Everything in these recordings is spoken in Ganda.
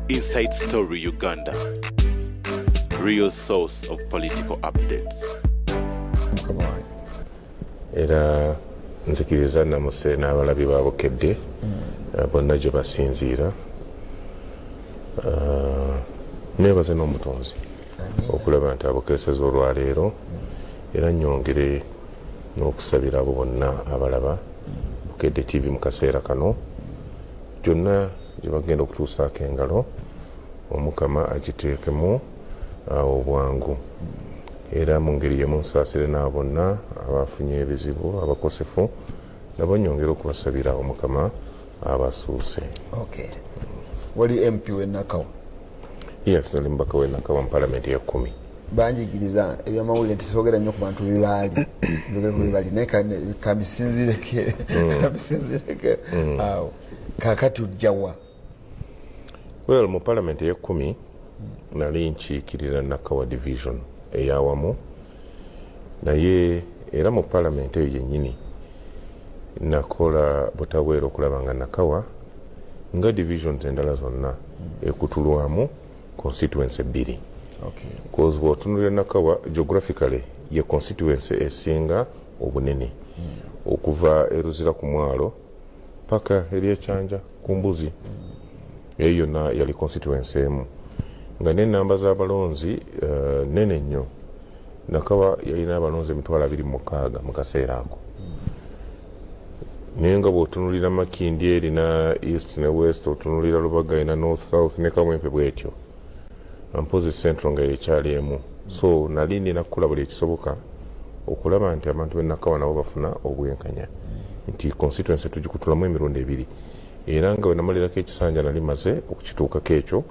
Inside Story Uganda, real source of political updates. Era nzikiriza namuse n'abalabi babukedde bonna gye basinziira neebaze n'omutonzi okulaba nti abokeeseza olwaleero era nnyongere n'okusabira abo bonna abalaba Bukedde TV mu kaseera kano gyonna gye bagenda okutuusaako engalo Omukama agiteekemu obwangu era mu ngeri yemu nsaasire n'abo bonna abafunye ebizibu abakosefu nabo nnyongera okubasabira Omukama abasuuse. Okay. Wali MP w'e Nakawa? Yes, nali mbaka w'e Nakawa mu Palamenti ya 10. Banjigiriza ebyamawulire nti soogera nnyo ku bantu bibaali njogera ku bibaali naye kabisinzireke awo kaakati ojja wa? Well, mu Palamenti ya 10 nali nkiikirira Nakawa division eyawamu naye era mu Palamenti eyo yennyini nakola butaweera okulaba nga Nakawa nga divisions endala zonna ekutulwamu constituency 2. Okay. Because bw'otunuulira Nakawa geographically ye constituency esinga obunene okuva eruzira ku mwalo paka eri ekyanja ku mbuzi eyo yonna yali constituency emu nga n'ennamba z'abalonzi nene nnyo. Nakawa yalina abalonzi 26,000 mu kaseera ako naye nga bw'otunuulira Makindi erina east ne west otunuulira Lubaga erina north south ne Kamwempe bwetyo mpozi central nga yekyali emu. So nali nina kukola buli ekisoboka okulaba nti abantu b'e Nakawa nabo bafuna obwenkanya nti constituency tugikutulamu emirundi 2 era nga bwe namalirako ekisanja nali maze okukituukako ekyo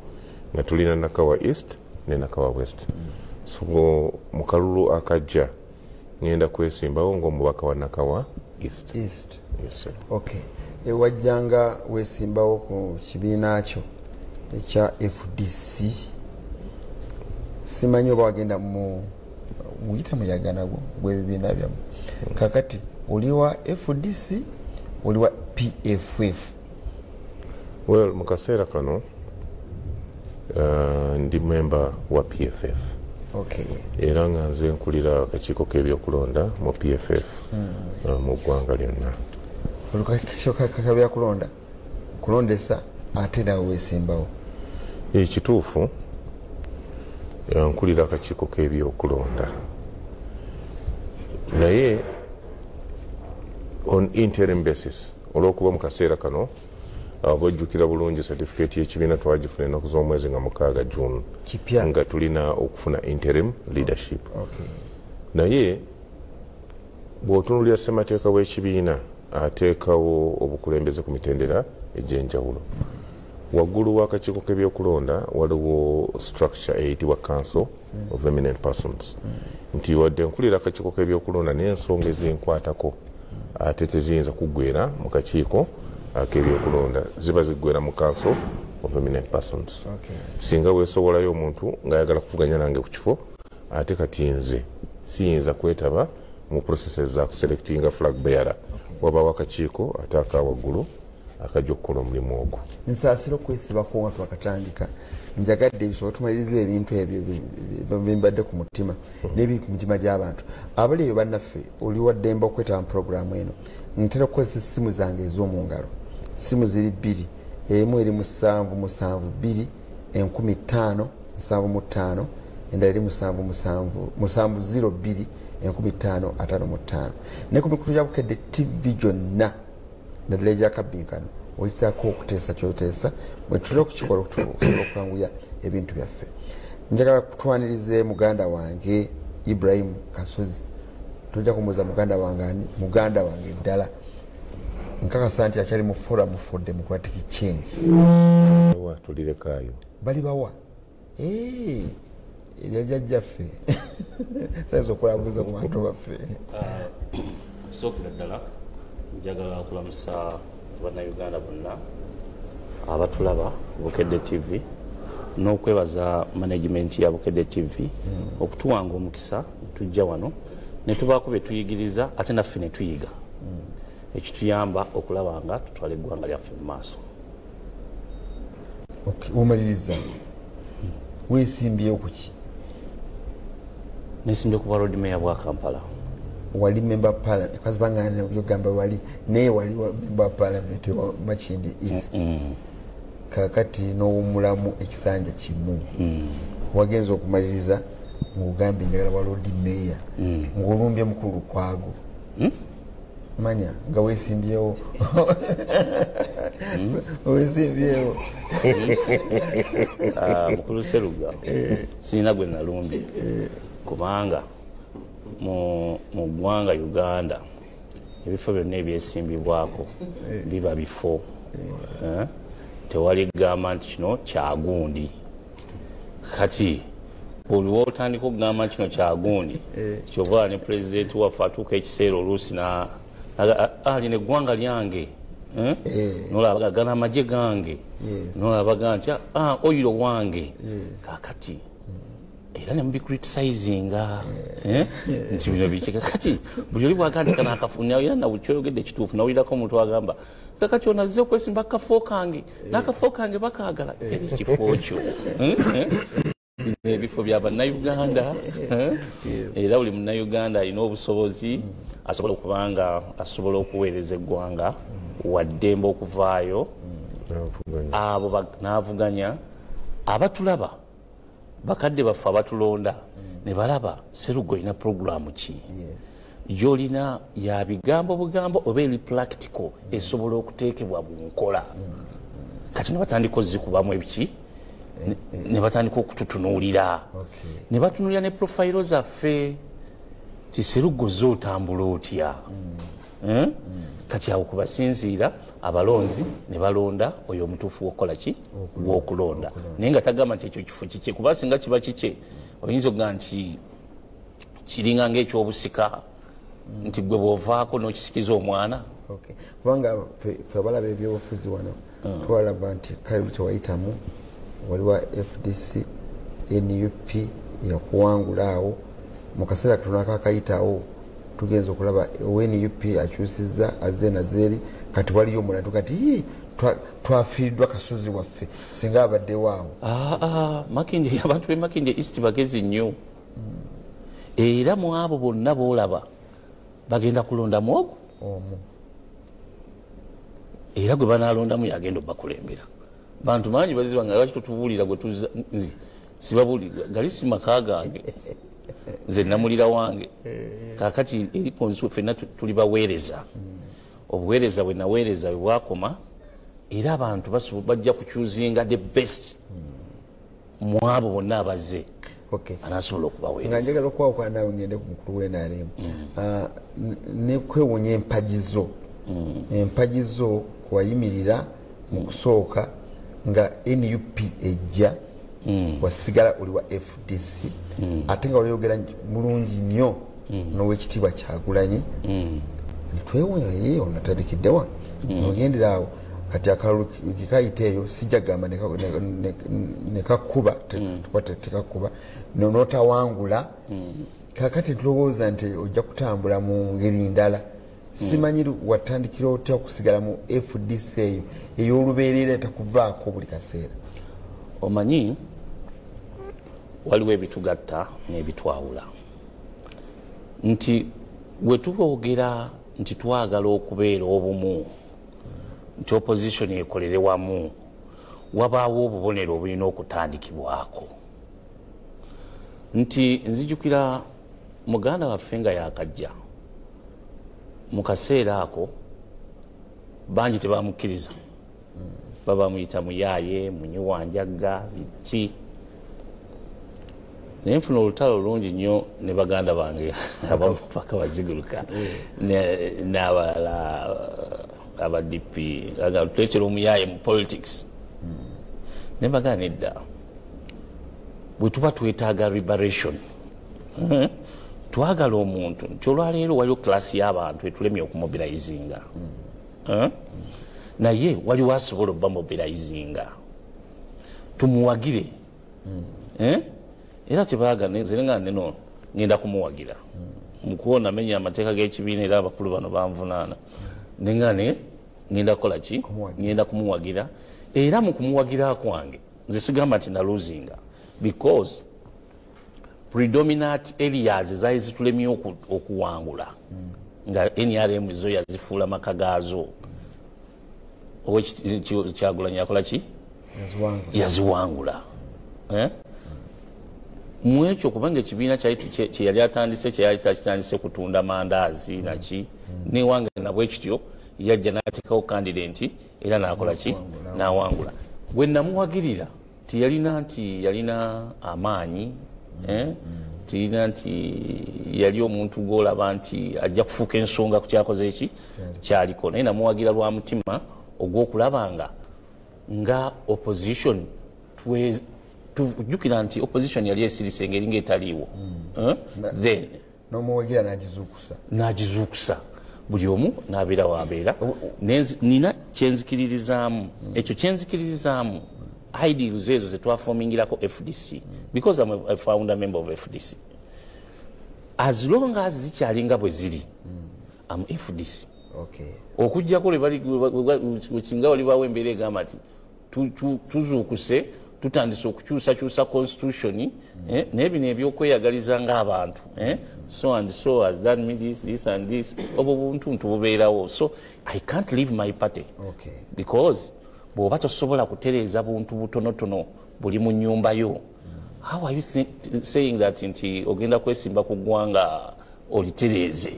nga tulina Nakawa east ne Nakawa west. So mu kalulu akajja ngenda kwesimbawo ng'omubaka wa Nakawa east. Yes, sir. Okay. Wajjanga weesimbawo ku kibiina kyo ekya FDC simanyi oba wagenda muyita muyaga nagwo gw'ebibiina byamu kakati oli wa FDC oli wa PFF? Well, mu kaseera kano ndi memba wa PFF. Okay. Era nga nze nkulira akakiiko k'ebyokulonda mu PFF mu ggwanga lyonna. Akakiiko k'ebyokulonda kulondesa ate nawe weesimbawo? Ekituufu nkulira akakiiko k'ebyokulonda naye on interim basis olw'okuba mu kaseera kano bwejjukira bulungi certificate y'ekibiina twagifuna ennaku z'omwezi nga 6 June kipya nga tulina okufuna interim leadership. Okay. Naye bw'otunuulira ssemateeka w'ekibiina ateekawo obukulembeze ku mitendera egy'enjawulo. Waggulu w'akakiiko k'ebyokulonda waliwo structure eyitibwa Council of Eminent Persons nti wadde nkulira akakiiko k'ebyokulonda n'ensonga ezinkwatako ate teziyinza kuggwera mu kakiiko ak'ebyokulonda ziba ziggwera mu Council of Eminent Persons. Okay. Singa weesobolayo omuntu ng'ayagala kuvuganya nange ku kifo ate kati nze siyinza kwetaba mu processes za kuselectinga flag bearer wabawo akakiiko ate akawaggulu akajja okukola omulimu ogwo. Nsaasira okwesibako nga twakatandika njagadde ebisobola tumaliriza ebintu ebyo bimbadde ku mutima n'ebiri ku mitima gy'abantu abali eyo bannaffe oli wa ddembe okwetaba mu puroguramu eno ntera okukozesa essimu zange ez'omu ngalo. Simu ziri 2 emu eri 772 1575 endala eri 702 1555 ne ku mikutu gya Bukedde TV gyonna naddala egyakabbinkano oyitako okuteesa kyoteesa bwe tutera okukikola okusobola okwanguya ebintu byaffe. Njagala kutwanirize muganda wange Ibrahim Kasozi tojja kumuuza muganda wange ddala nkakasa nti akyali mu forum for democratic change. Tulirekayo bali bawa eryajjajjaffe sayinza okulabuza ku bantu baffe. Sookera ddala njagala kulamusa bannayuganda bonna abatulaba Bukedde TV n'okwebaza management ya Bukedde TV okutuwanga omukisa tujja wano ne tubaako bye tuyigiriza ate naffe ne tuyiga ekituyamba okulaba nga tutwala eggwanga lyaffe mu maaso. Okay, omaliriza weesimbyewo kuki? Nesimbye kuba road mayor bwa Kampala. Wali member parliament kazi bangana byogamba wali naye wali member parliament wa Makindye East. Kakati n'omulamu ekisanja kimu. Wagenza okumaliriza ng'ogambye njagala wa road mayor ng'olumbye mukulu kwago. Manya nga weesimbyewo weesimbyewo mukulu Seruga sirina gwe nalumbye kubanga mu ggwanga Uganda ebifo byonna ebyesimbibwako biba bifo tewali gamba nti kino kyagundi. Kati oliwo otandika okugamba nti kino kyagundi kyova ne pulezidenti waffe atuuka ekiseera oluusi alina eggwanga lyange nolaba gana amagye gange nolabaga nti oyiro wange kakati era ne mubicriticizinga nti bino biki kakati buli oli bwagandika n'akafunayo era nawukyoyogedde ekituufu nawulirako omuntu agamba kakati onazze okwesimba akafo kange n'akafo kange bakaagala eri ekifo kyo ebifo bya bannayuganda era buli munnayuganda alina obusobozi asobola okubanga asobola okuweereza eggwanga waddembe okuvaayo abo n'avuganya abatulaba bakadde baffe abatulonda ne balaba Seruga olina puroguramu ki gy'olina ya bigambo bugambo oba eri practical esobola okuteekebwa mu nkola. Kati ne batandika ozikubamu ebiki ne batandika okututunuulira ne batunuulira ne profayiro zaffe ti Seruga ozze otambula otya. Kati awo kubasinziira abalonzi ne balonda oyo omutuufu w'okukola ki w'okulonda naye nga tagamba nti ekyo kifo kikye kuba singa kiba kikye oyinza okuga nti kiringa ng'ekyobusika nti gwe bw'ovaako n'okisikiza omwana. Kubanga ffe abalaba ebyobufuzi wano twalaba nti kale tewayitamu waliwa FDC NUP yakuwangula awo mu kaseera katono akakayitawo tugenza okulaba NUP akyusizza azze nazeeri kati waliyo omuntu kati twafiiriddwa kasozi waffe singa abaddewo awo. Makindye abantu b'e Makindye East bagezi nnyo era mu abo bonna boolaba bagenda kulondamu ogwo era gwe banaalondamu yagenda obakulembera. Bantu mangi baziba nga lwaki totubuulira gwe tuza sibabuulira gali si maka gange nze namulira wange kakati eri konsu ffenna tuli baweereza obuweereza bwe naweereza bwe bwakoma era abantu bajja kukyuzinga the best mu abo bonna abazze anasobola okubaweereza. Nga njagala okwawukana naawe ngende ku mukulu w'NRM ne kwewunya empagizo kuwayimirira mu kusooka nga NUP ejja wasigala oli wa FDC ate nga oliyogera mulungi nnyo n'owekitiibwa Kyagulanyi twewunya ye onatandikidde wano ogendera awo kati akalulu kikayiteeyo sijja gamba nekakuba tekakuba notawangula kakati tulowooza nti ojja kutambula mu ngeri ndala. Simanyi watandikira otya okusigala mu FDC eyo ey'olubeerera etakuvaako buli kaseera. Omanyi waliwo ebitugatta n'ebitwawula nti bwe tuboogera nti twagala okubeera obumu nti opposition ekolere wamu wabaawo obubonero obulina okutandikibwako nti nzijukira muganda waffe nga yakajja mu kaseera ako bangi tebamukkiriza baba muyita muyaaye munyiwanjaga biki naye nfuna olutalo olungi nnyo ne baganda bange abamu paka baziguluka n'abalala aba DP tuleetera omuyaaye mu politics ne baganda nedda bwe tuba twetaaga liberation twagala omuntu nti olwaleero waliwo klasi y'abantu etulemye okumobilizinga naye waliwo asobola obba mobilizinga tumuwagire era tebaagala nze nga neno ngenda kumuwagira mukuwona menya amateeka g'ekibiina era abakulu bano banvunaana nenga ngenda kukola ki ngenda kumuwagira era mu kumuwagira kwange nze sigamba nti naluzinga because predominant areas zaali zitulemye okuwangula nga NRM zo yazifuula maka gaazo Kyagulanyi yakola ki yaziwangula mu ekyo kubanga ekibiina kye yali atandise kyeyali takitandise kutunda mandaazi naki newange nabwe kityo yajja n'ateekawo candidate era n'akola ki n'awangula bwe namuwagirira tiyalina nti yalina amaanyi tiyalina nti yali omuntu gw'olaba nti ajja kufuuka ensonga ku kyakoze eki kyaliko naye namuwagira lwa mutima ogw'okulaba nga opposition tujjukira nti opposition yali esirise engeri ng'etaliiwo then n'agizuukusa buli omu n'abeera w'abeera nina kyenzikiririzaamu ekyo kyenzikiririzaamu ideals ezo zetwafomingirako FDC because I'm a founder member of FDC as long as zikyalinga bwe ziri am FDC okujjako wekinga walibawo embeera egamba nti tuzuukuse tutandise okukyusakyusa constitution naye bino ebyokweyagaliza ng'abantu so and so has done me this and this obwo buntuntu bubeerawo so I can't leave my party because bw'oba tosobola kutereeza buntu butonotono buli mu nnyumba yo how are you saying that nti ogenda kwesimba ku ggwanga olitereeze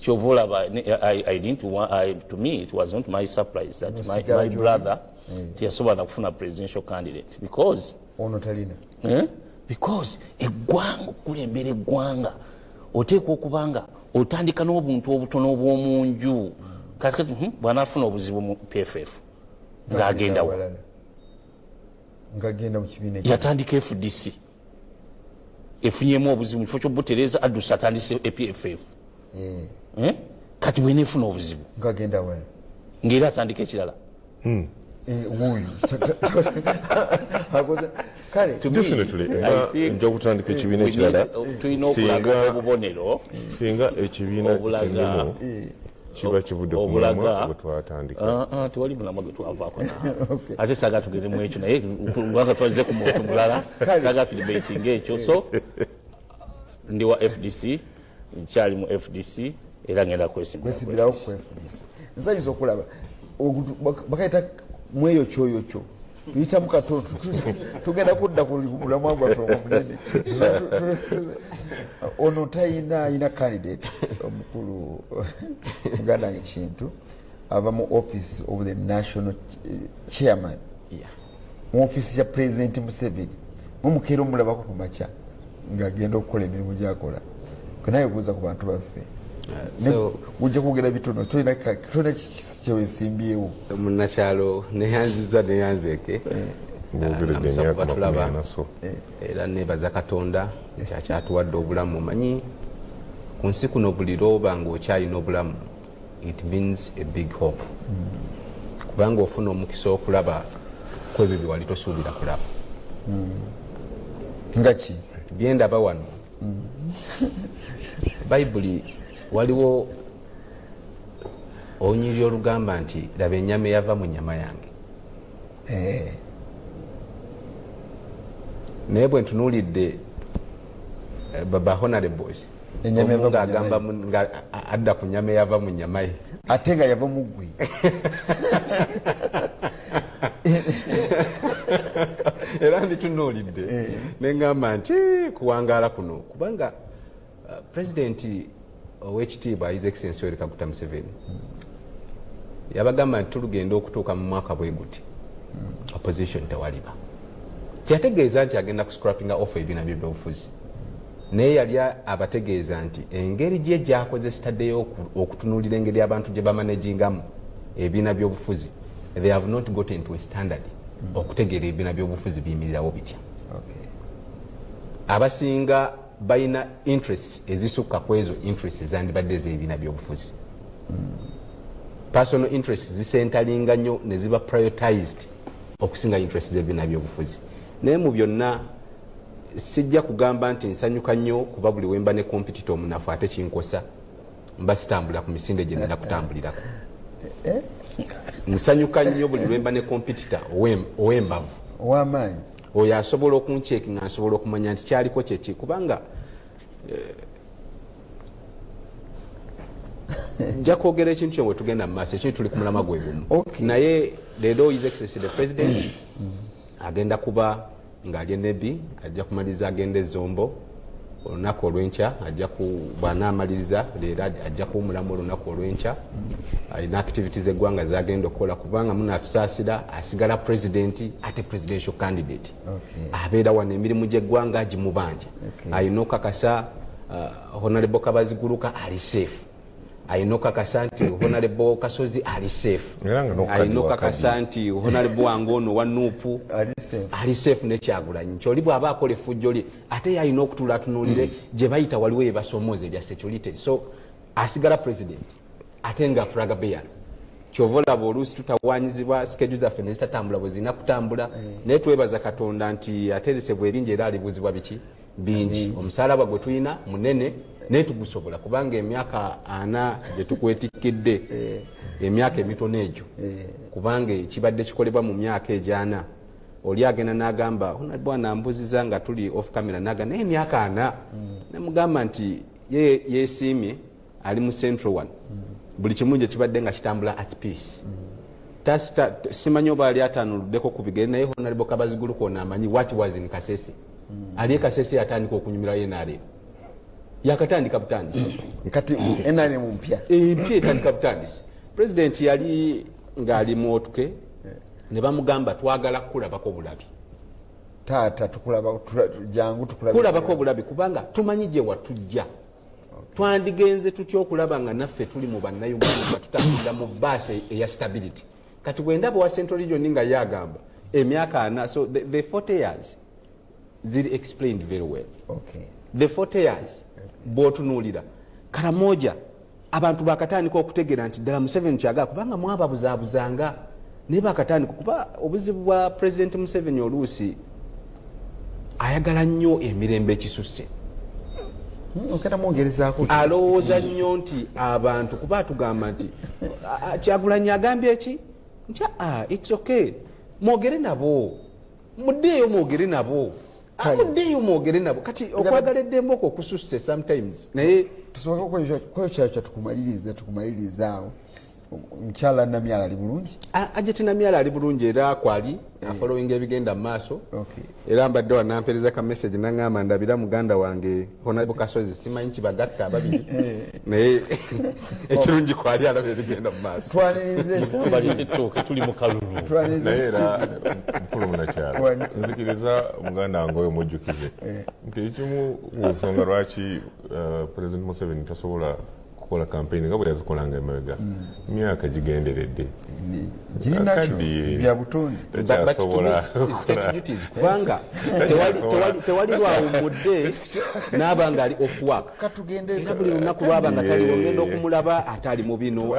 kyova olaba to me it was not my surprise that my brother tiyasobola nakufuna presidential candidate because because eggwanga okulembera eggwanga oteekwa okubanga otandika n'obuntu obutono obw'omunju katikati bw'anaafuna obuzibu mu PFF ng'agendawo yatandika FDC efunyemu obuzibu kifo ky'obutereeza addusa atandise PFF kati bweneefuna obuzibu ng'era atandika ekirala nja kutandika ekibiina ekirala singa ekibiina kirimu kiba kivudde ku mulamwa gwe twatandika tewali mulamwa gwe twavaako ate saaga tugende mu ekyo naye kubanga twazze ku muntu mulala saaga tudibetinga ekyo so ndi wa FDC nkyali mu FDC era ngenda kwesimbirawo ku FDC nsanyusa okulaba bakaita mweyo kyoyo kyo tuyitamu katono tugenda kudda ku mulamwa gwaffe omunene ono ayina candidate omukulu muganda ngekintu ava mu office of the national chairman mu office ya president Museveni mumukeera omulabako ku makya ng'agenda okukola emirimu gyakola kenaye buuza ku bantu baffe ujja kwogera bitono tolina kyewesimbyewo munnakyalo neyanziza neyanzeeke batulaba era nebaza Katonda kyakyatuwadde obulamu omanyi ku nsi kuno buli lwoba ng'okyalina obulamu it means a big hope kubanga ofuna omukisa okulaba ku ebyo bye wali tosuubira kulaba nga ki byendaba wano bayibuli waliwo onyiri olugamba nti laba ennyama eyava mu nnyama yange naye bwe ntunuulidde baba honorables ng'agamba nga adda ku nnyama eyava mu nnyama ye ate nga yava mu ggwe era nditunuulidde neŋŋamba nti kuwangaala kuno kubanga pulezidenti ow'ekitiibwa His Excellency Yoweri Kaguta Museveni yabagamba nti tulugenda okutuuka mu mwaka bwe guti opposition tewaliba teyategeeza nti agenda kuscrappinga off ebibiina by'ebyobufuzi naye yali abategeeza nti engeri gye gyakoze sitaddeyo okutunuulira engeri abantu gye bamanagingamu ebibiina by'obufuzi they have not gotten to a standard okutegeera ebibiina by'obufuzi biyimirirawo bitya abasinga balina interests ezisukka ku ezo interests ezandibadde ez'ebibiina by'obufuzi personal interests zisentalinga nnyo ne ziba prioritized okusinga interests z'ebibiina by'obufuzi naye mu byonna sijja kugamba nti nsanyuka nnyo kuba buli wemba ne competitor omunafu ate kinkosa mba sitambula ku misinde gye nina kutambulirako musanyuka nnyo buli lwemba ne competitor ow'embavu ow'amaanyi oyo asobola okunceeki nga nsobola okumanya nti kyaliko kyeki kubanga nja kwogera ekintu kyo bwe tugenda mu maaso ekintu tuli ku mulama gwe gumu naye leero his excellency the president agenda kuba ng'ali enebi ajja kumaliza agenda ezombo olunaku olw'enkya bw'anaamaliriza leero ajja kuwumulamu olunaku olw'enkya alina activities eggwanga zagenda okukola kubanga munaatusaasira asigala president ate presidential candidate abeera wano emirimu gy'eggwanga gimubanja alina okakasa honorable Kabaziguruka ali safe alina okakasa nti honorable Kasozi ali safe alina okakasa nti honorable wange ono wa Nuupu ali safe n'Ekyagulanyi kyoli bw'aba akola effujjo lye ate yalina okutula atunuulire gye bayita waliwo ebasomooza ebya security so asigala president ate nga flaga bearer kyova olaba oluusi tutawanyizibwa schedule zaffe ne zitatambula bwe zirina kutambula naye twebaza Katonda nti ateresebwa ebingi era alibuzibwa biki bingi omusalaba gwe tulina munene naye tugusobola kubanga emyaka 4 gye tukwetikidde emyaka emitono egyo kubanga kibadde kikolebwa mu myaka egyana oli agenda n'agamba bwana mbuziza nga tuli off camera n'agamba naye emyaka 4 namugamba nti yeesiimye ali mu central one buli kimu gye kibadde nga kitambula at peace simanyi oba ali atanuddeko ku bigere naye honorable Kabaziguruka ono amanyi what was in Kasese ali Kasese yatandika okunyumira NRM yakatandika butandisi kati NRM mpya etandika butandisi president yali ng'ali mu otuke ne bamugamba twagala kukulabako bulabi taata jangu tukulabako bulabi kubanga tumanyi gye watujja twandigenze tutya okulaba nga naffe tuli mu bannayuganda nga tutambulira mu baasi eya stability kati bwendaba wa central region nga yagamba emyaka 4 so the 40 years ziri explained very well the 40 years bw'otunuulira Karamoja abantu bakatandika okutegeera nti ddala Museveni kyagala kubanga mwababuzaabuzanga naye bakatandika kuba obuzibu bwa president Museveni oluusi ayagala nnyo emirembe ekisusse alowooza nnyo nti abantu kuba tugamba nti Kyagulanyi agambye eki nti it's okay mwogere nabo muddeeyo mwogere nabo muddeeyo mwogere nabo kati okwagala eddembe okwo okususse sometimes naye tusobola kwekyakya tukumaliriza awo mukyala Namyala ali bulungi Ajeti Namyala ali bulungi era akwali afollowing ebigenda mu maaso era mbadde wanampereza ka message nangamba ndabira muganda wange honorable Kasozi simanyi kibagatta ababiri naye ekirungi kwali alaba ebigenda mu maaso twanirize tuli mu kalulu naye era mukulu munakyala nzikiriza muganda wange oyo mujjukize nti ekimu ku nsonga lwaki president Museveni tasobola kukola campaign nga bwe yazikolanga emabega myaka gigenderedde bya butonde kubanga tewali lwawumudde n'abanga ali off work era buli lunaku lwabanga taliwo ngenda okumulaba atali mu bino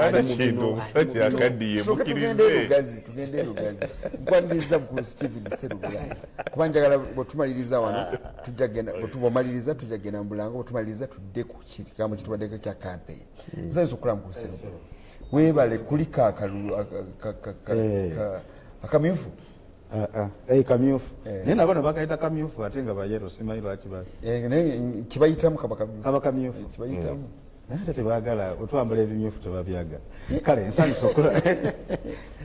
tugende lugazi nkwaniriza mukulu Stephen Seruganda kuba njagala bwetumaliriza wano bwetumaliriza tujja genda mu bulango bwetumaliriza tudde ku kigambo kitubaddeko kya campaign nzaiza okula mukulu Seruganda webale kulika akamyufu kamyufu naye nabano bakaita kamyufu ate nga bayero simanyi lwaki kibayitamu kabakamyufu kibayitamu ate tebagala otwambala ebimyufu tebabyaga kale nsanyusa okola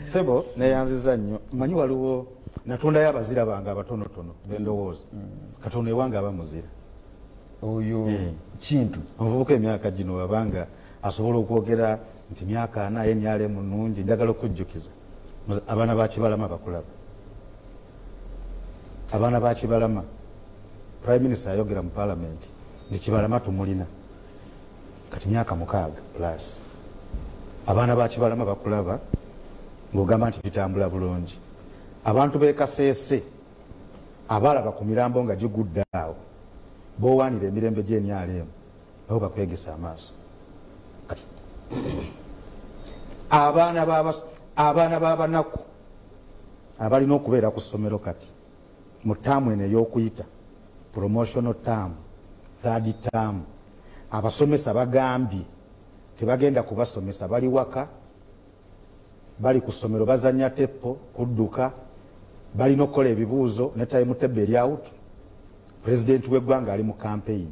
sebo neyanziza nnyo manyi waliwo natondayo abazira bange abatonotono bendowooza Katonda ewange abamuzira oyo kintu omuvubuka emyaka gino wabanga asobola okwogera nti myaka 4 emyale munungi njagala okujjukiza abaana ba Kibalama bakulaba abaana ba Kibalama prime minister ayogera mu parliament nti Kibalama tumulina kati myaka 6 plus abaana ba Kibalama bakulaba ng'ogamba nti bitambula bulungi abantu b'e Kasese abalaba ku mirambo nga gigudde awo bowaanira emirembe gy'emyalemu nabo bakwegesa amaaso kati abaana b'abanaku abalina okubeera ku ssomero kati mu ttaamu eno ey'okuyita promotional term third term abasomesa bagambye tebagenda kubasomesa bali waka bali ku ssomero bazanya teppo kudduka balina okukola ebibuuzo ne timutable eri out pulezidenti w'eggwanga ali mu campaign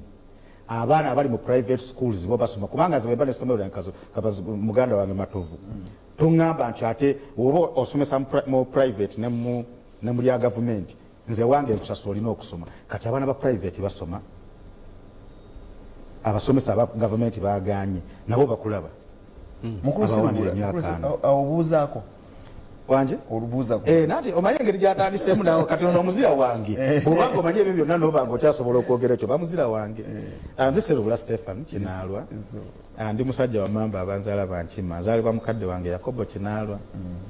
abaana abali mu private schools bo basoma kubanga nze bweba n'essomero lyange muganda wange Matovu tuŋŋamba nti ate oba osomesa mu private ne mu lya gavumenti nze wange nkusasula olina okusoma kati abaana ba private basoma abasomesa aba gavumenti baaganye nabo bakulaba mukulu obuuzaako wanje olubuuzaako nati omanye engeri gyatandisemu nawe kati ono omuzira wange bwobanga omanye ebyo byonna nobanga okyasobola okwogera ekyo bamuzira wange nze Serubula Stephen Kinaalwa ndi musajja wa mamba abanzaala bankima nzaalibwa mukadde wange Yakobo Kinaalwa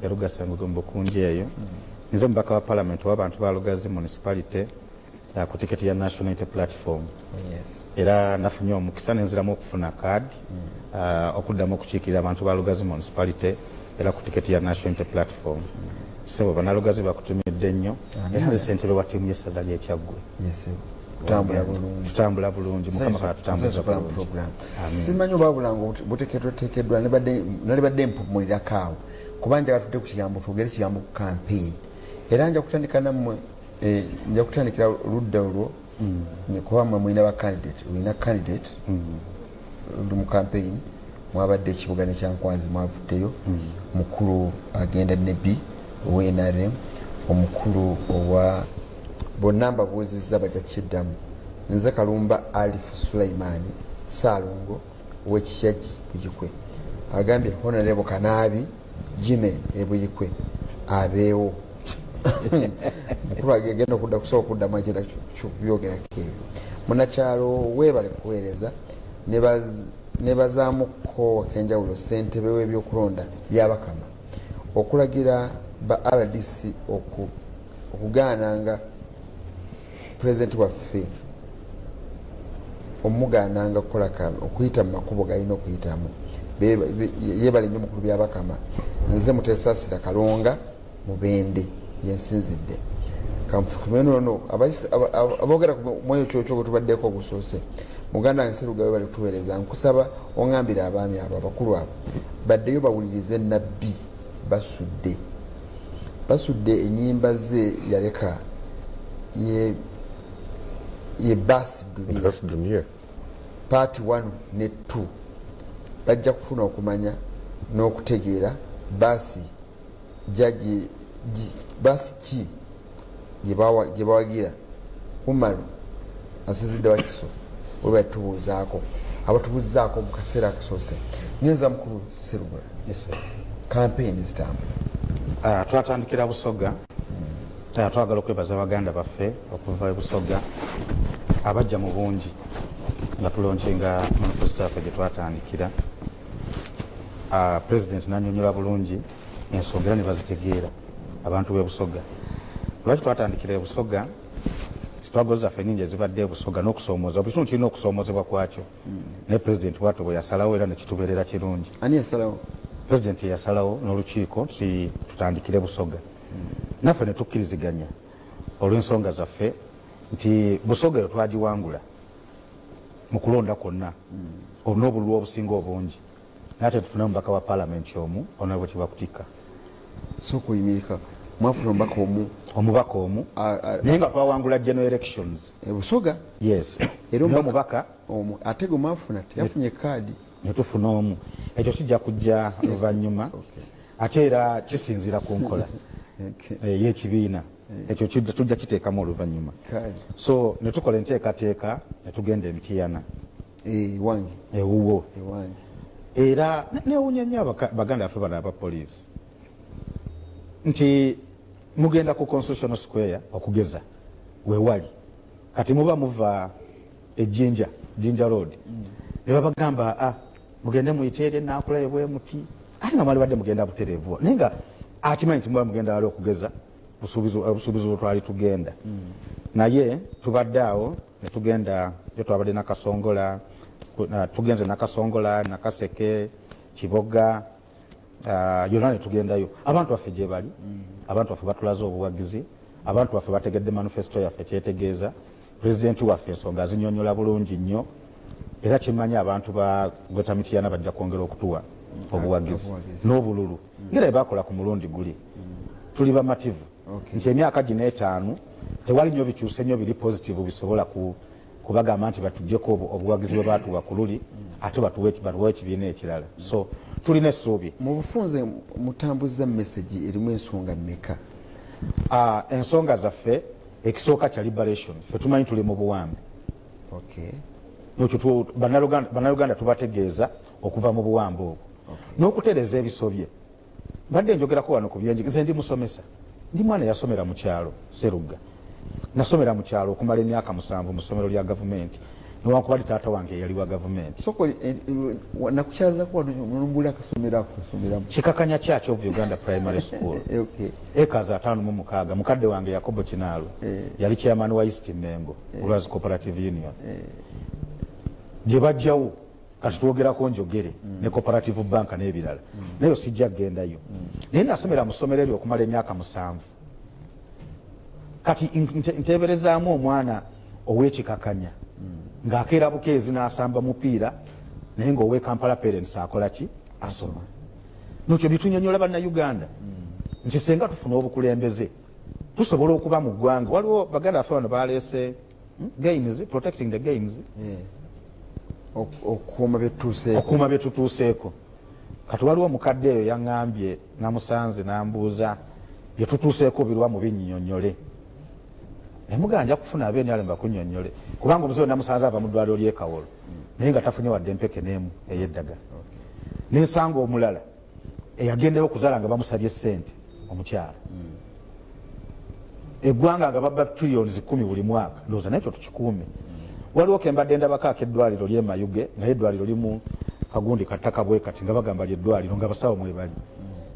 yalugasanguge mu Bukunji eyo nze mubaka wa parliament w'abantu ba Lugazi municipality ku tiketi ya National Unity Platform era nafunye omukisa nenziramu okufuna kaadi okuddamu okukiikirira abantu ba Lugazi municipality era ku tiketi ya National Unity Platform sebo banalugazi bakutumidde nnyo era nze ssentebe wa ttiimu y'essaza ly'Ekyaggwe tutambula bulungi mukama kala tutambuza bulungi simanyi oba bulanga buteekeddwa nalibadde mpumulirako awo kuba njaga tudde ku kigambo twogere kigambo ku campaign era nja kutandika nammwe nja kutandikira ludda olwo kuba mmwe mulina olina candidate ndi mu campaign mwabadde ekibuga nekyankwazi mwavuddeyo mukulu agenda nebbi owa-NRM omukulu owa bonna mbabuuzizza bajja kiddamu nze Kalumba Alifu Sulaimani Saalongo ow'Ekiyagi Buyikwe agambye Honorable Kanaabi Jime Buyikwe abeewo mukulu agenda okudda kusobola okuddamu agenda byogerako ebyo munakyalo weebale kuweereza nebazaamuko wakenjawulo ssentebe w'ebyokulonda byabakama okulagira ba RDC okugaananga pulezidenti waffe omugaananga okukola okuyita mu makubo galina okuyitamu yeebale nnyo mukulu byabakama nze Muteesasira Kalonga Mubende yensinzidde kanfukume nono aboogera mweyo kyokyo bwe tubaddeko ogusoose muganda wange Serugabe bali kutuweereza nkusaba oŋŋambire abaami abo abakulu abo baddeyo bawulirize nabbi basudde ennyimba ze yaleka ye Baasi Dunia part 1 ne 2 bajja kufuna okumanya n'okutegeera baasi ki gye bawagira Umaru asizidde Wakiso we batubuuzaako abatubuuzaako mu kaseera akasoose ngenza mukulu Serubula campaign zitambula twatandikira Busoga twagala okwebaza baganda baffe okuva e Busoga abajja mu bungi nga tulonkinga manifesto yaffe gye twatandikira president nanyonyola bulungi ensonga era ne bazitegeera abantu b'e Busoga lwaki twatandikira e Busoga sitwago zaffe nnyingi ezibadde e Busoga n'okusoomooza buli kimu kirina okusoomoozebwa kwakyo naye president wattu bwe yasalawo era ne kitubeerera kirungi ani yasalawo president yasalawo n'olukiiko tutandikire Busoga naffe ne tukkiriziganya olw'ensonga zaffe nti Busoga eyo twagiwangula mu kulonda kwonna n'obululu obusinga obungi naye ate tufune omubaka wa paalamenti omu ono bwe kibakutika sokuyimirika mwafuna omubaka omu naye nga twawangula general elections Busoga yes era omubaka omu ate gwe mwafuna teyafunye kaadi netufuna omu ekyo kijja kujja luvannyuma ate era kisinziira ku nkola y'ekibiina ekyo tujja kiteekamu oluvannyuma so netukola enteekateeka netugenda Emityana wange ewuwo era newunya nnyo baganda baffe bano abapoliisi nti mugenda ku Constitutional Square okugeza weewali kati muba muva Jinja Road ne babagamba mugende muyiteere nakulayo bwe muti ate nga mwali badde mugenda butereevu naye nga akimanyi nti muba mugenda wali okugeza obusuubizi bwe twali tugenda naye tubadde awo ne tugenda yo twabadde Nakasongola tugenze Nakasongola Nakaseke Kiboga yonna ne tugendayo abantu baffe gye bali abantu baffe batulaze obuwagizi abantu baffe bategedde manifesto yaffe kyetegeeza pulezidenti waffe ensonga azinyonyola bulungi nnyo era kimanyi abantu ba Greater Mityana bajja kwongera okutuwa obuwagizi n'obululu ngera bakola ku mulundi guli tuli bamativu nti emyaka gino 5 tewali nnyo bikyuse nnyo biri positive bisobola kubagamba nti batuggyeko obuwagizi bwe batuwa ku luli ate batuwa ekibiina ekirala so tulina essuubi mu bufunze mutambuza message erimu ensonga mmeka ensonga zaffe ekisooka kya liberation ffe tumanyi tuli mu buwambe nekyo bannayuganda tubategeeza okuva mu buwambe obwo n'okutereeza ebisobye mbadde njogerako wano ku byenjigiriza ndi musomesa ndi mwana yasomera mu kyalo Serugga nasomera mu kyalo okumala emyaka 7 mu ssomero lya gavumenti newankubadde taata wange yali wa gavumenti soko nakukyazako wano numbula akasomera kusomeramu kikakanya kyaki of Uganda Primary School acres 5 mukadde wange Yakobo Kinaalo yali chairman wa East Mengo Rurals Cooperative Union gye bajjawo kati twogerako njogere ne Cooperative Bank n'ebirala nayo sijja gendayo naye nasomera mu ssomero eryo okumala emyaka 7 kati nteberezaamu omwana ow'ekikakanya ng'akeera bukeezi n'asamba mupiira naye ng'owe Kampala parents akola ki asoma nokyo bitunyonyola bannayuganda nti senga tufuna obukulembeze tusobola okuba mu ggwanga waliwo baganda baffe bano baleese games protecting the games okuuma byetutuuseeko kati waliwo omukadde eyo yaŋŋambye namusanze nambuuza byetutuuseeko birwa mu binnyonnyole emuganja kufuna abenyale mbakunnyonnyole kubanga omuzeeyo namusanze ava mu ddwaliro ly'ekawolo naye nga tafunye wadde empeke n'emu ey'eddagala n'ensanga omulala eyagendeyo okuzaala nga bamusabye ssente omukyala eggwanga nga babba trillions 10 buli mwaka ndowooza nakyo tukikuume waliwo kembadde ndabako akeddwaliro ly'emayuge naye eddwaliro limu kagundi kattaka bwe kati nga bagamba lyeddwaliro nga basawo mwebali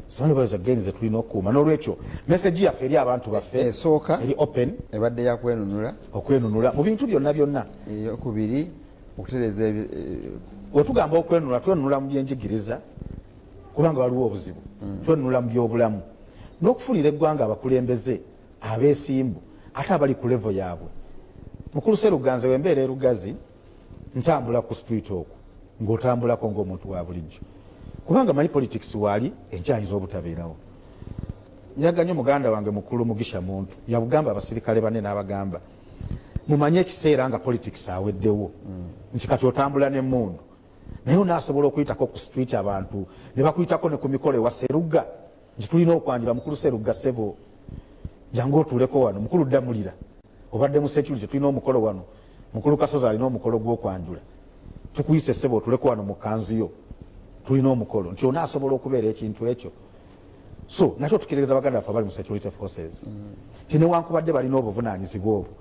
simanyi genze tulina okukuuma n'olwekyo meseji yaffe eri abantu baffe esooka eri open ebadde yakwenunula okwenunula mu bintu byonna byonna okubiri okutereeza wetugamba okwenunula twenunula mu byenjigiriza kubanga waliwo obuzibu twenunula mu byobulamu n'okufunira eggwanga abakulembeze abeesimbu ate abali ku levo yaabwe mukulu Seruganze wembeera erugazi ntambula ku street okwo ng'otambulako ng'omuntu wa bulijjo kubanga manyi politics waali enkyayinza obutabeerawo njaganya omuganda wange mukulu Mugisha Muntu yabugamba abasirikale bane n'abagamba mumanye ekiseera nga politics aweddewo nti kati otambula n'emmundu naye onaasobola okuyitako ku street abantu ne bakuyitako ne ku mikolo ewa Serugga nti tulina okwanjula mukulu Serugga ssebo jangu otuuleko wano mukulu Ddamulira obadde mu security tulina omukolo wano mukulu Kasozi alina omukolo gw'okwanjula tukuyise ssebo otuleko wano mu kanzu yo tulina omukolo nti onaasobola okubeera ekintu ekyo so nakyo tukitegeeza baganda baffe abali mu security forces ti newankubadde balina obuvunaanyizibwa obwo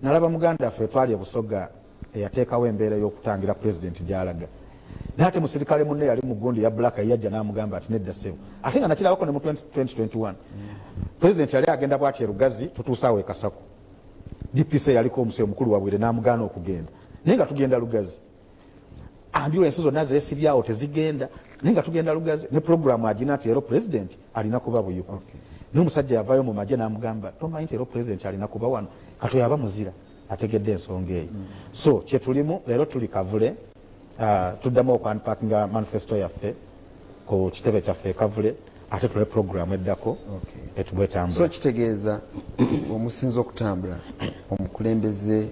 nalaba muganda waffe twali ebusoga eyateekawo embeera y'okutangira pulezidenti gy'alaga naye ate musirikale munne yali mu gundi ya black yajja n'amugamba ati nedda ssebo ate nga nakirabako ne mu 2021 pulezidenti yali agenda bwati erugazi tutuusaawo ekasako DPC yaliko omuseyo mukulu wabwire n'amugaana okugenda naye nga tugenda lugazi ambulance zonna zeesibyawo tezigenda naye nga tugenda lugazi ne programu agina nti ero president alina kuba buyuko n'omusajja yavaayo mu magye n'amugamba tomanyi nti ero president alina kuba wano katoyo aba muzira ategedde ensonga eyo so kyetulimu leero tuli kavule tuddamu okwanpakinga manifesto yaffe ku kitebe kyaffe kavule ate tule programu eddako etubwetambula so kitegeeza omusinza okutambula omukulembeze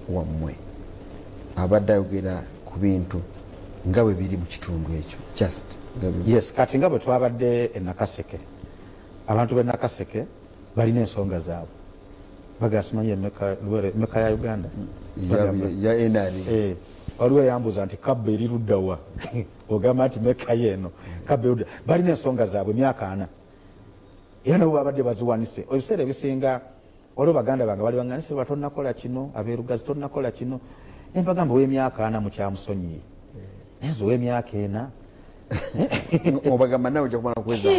wammwe abadde ayogera ku bintu nga bwe biri mu kitundu ekyo just yes kati nga bwe twabadde e Nakaseke abantu b'e Nakaseke balina ensonga zaabwe bagasimanyi emeka ya Uganda ya enani waliwo eyambuuza nti kabba eri luddawa ogamba nti meka yeeno kabba erudda balina ensonga zaabwe emyaka 4 era nabo babadde baziwanise ebiseera ebisinga waliwo baganda bange bali baŋŋanise ba tonnakola kino abeerugazi tonnakola kino nembagamba ow'emyaka 4 mukyamusonyiye naye nze ow'emyaka 4 obagamba nawe ojja kumala kweza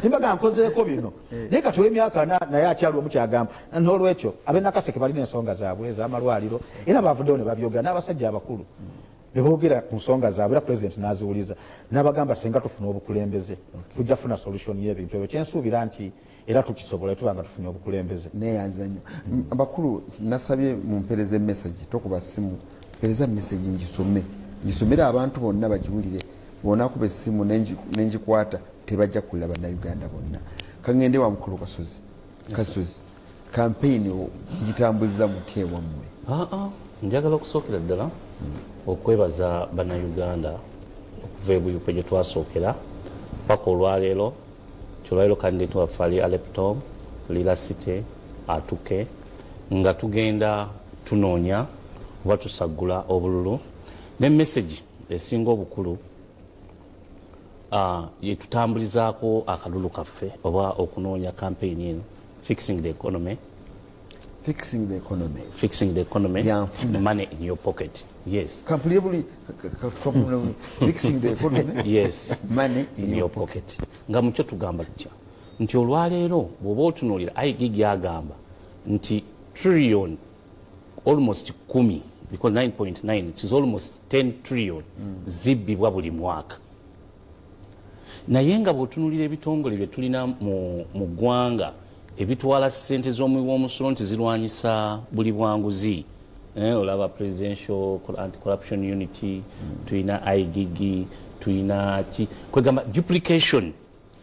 nembagamba nkozeeko bino naye kati ow'emyaka 4 naye akyali omukyagamba n'olwekyo ab'e Nakaseke balina ensonga zaabwe ez'amalwaliro era bavuddewo ne babyogera n'abasajja abakulu ne boogera ku nsonga zaabwe era pulezidenti n'aziwuliza n'abagamba senga tufuna obukulembeze tujja funa solution y'ebintu ebyo kyensuubira nti era tukisobola tuba nga tufunye obukulembeze neeyanza nnyo abakulu nasabye mumpereze message tokuba simu mpereza message ngisomere abantu bonna bagiwulire bwonakuba essimu nenjikwata tebajja kulaba bannayuganda bonna. Kangende wa mukulu Kasozi kampeyini gitambuza mutya ewammwe? Njagala okusookera ddala okwebaza bannayuganda okuva ebuyupe gye twasookera paka olwaleero. Kyolwaleero kandidate waffe ali Aleptom, Lila City, atuke nga tugenda tunoonya oba tusaggula obululu ne message esinga obukulu yetutambulizaako akalulu kaffe oba okunoonya campaign eno fixing the economy. Fixing the economy. Fixing the economy. Money in your pocket. Yes. Fixing the economy. Yes. Money in your pocket. Nga mukyo tugamba tutya nti olwaleero bw'oba otunuulira IGIG agamba nti trillion almost 10 because 9.9 it is almost 10 trillion zibbibwa buli mwaka. Naye nga bw'otunuulira ebitongole bye tulina mu ggwanga ebitwala ssente z'omuwi w'omusolo nti zirwanyisa buli bwanguzi, olaba presidential anti-corruption unity, tulina IGIG, tulina ki kwegamba duplication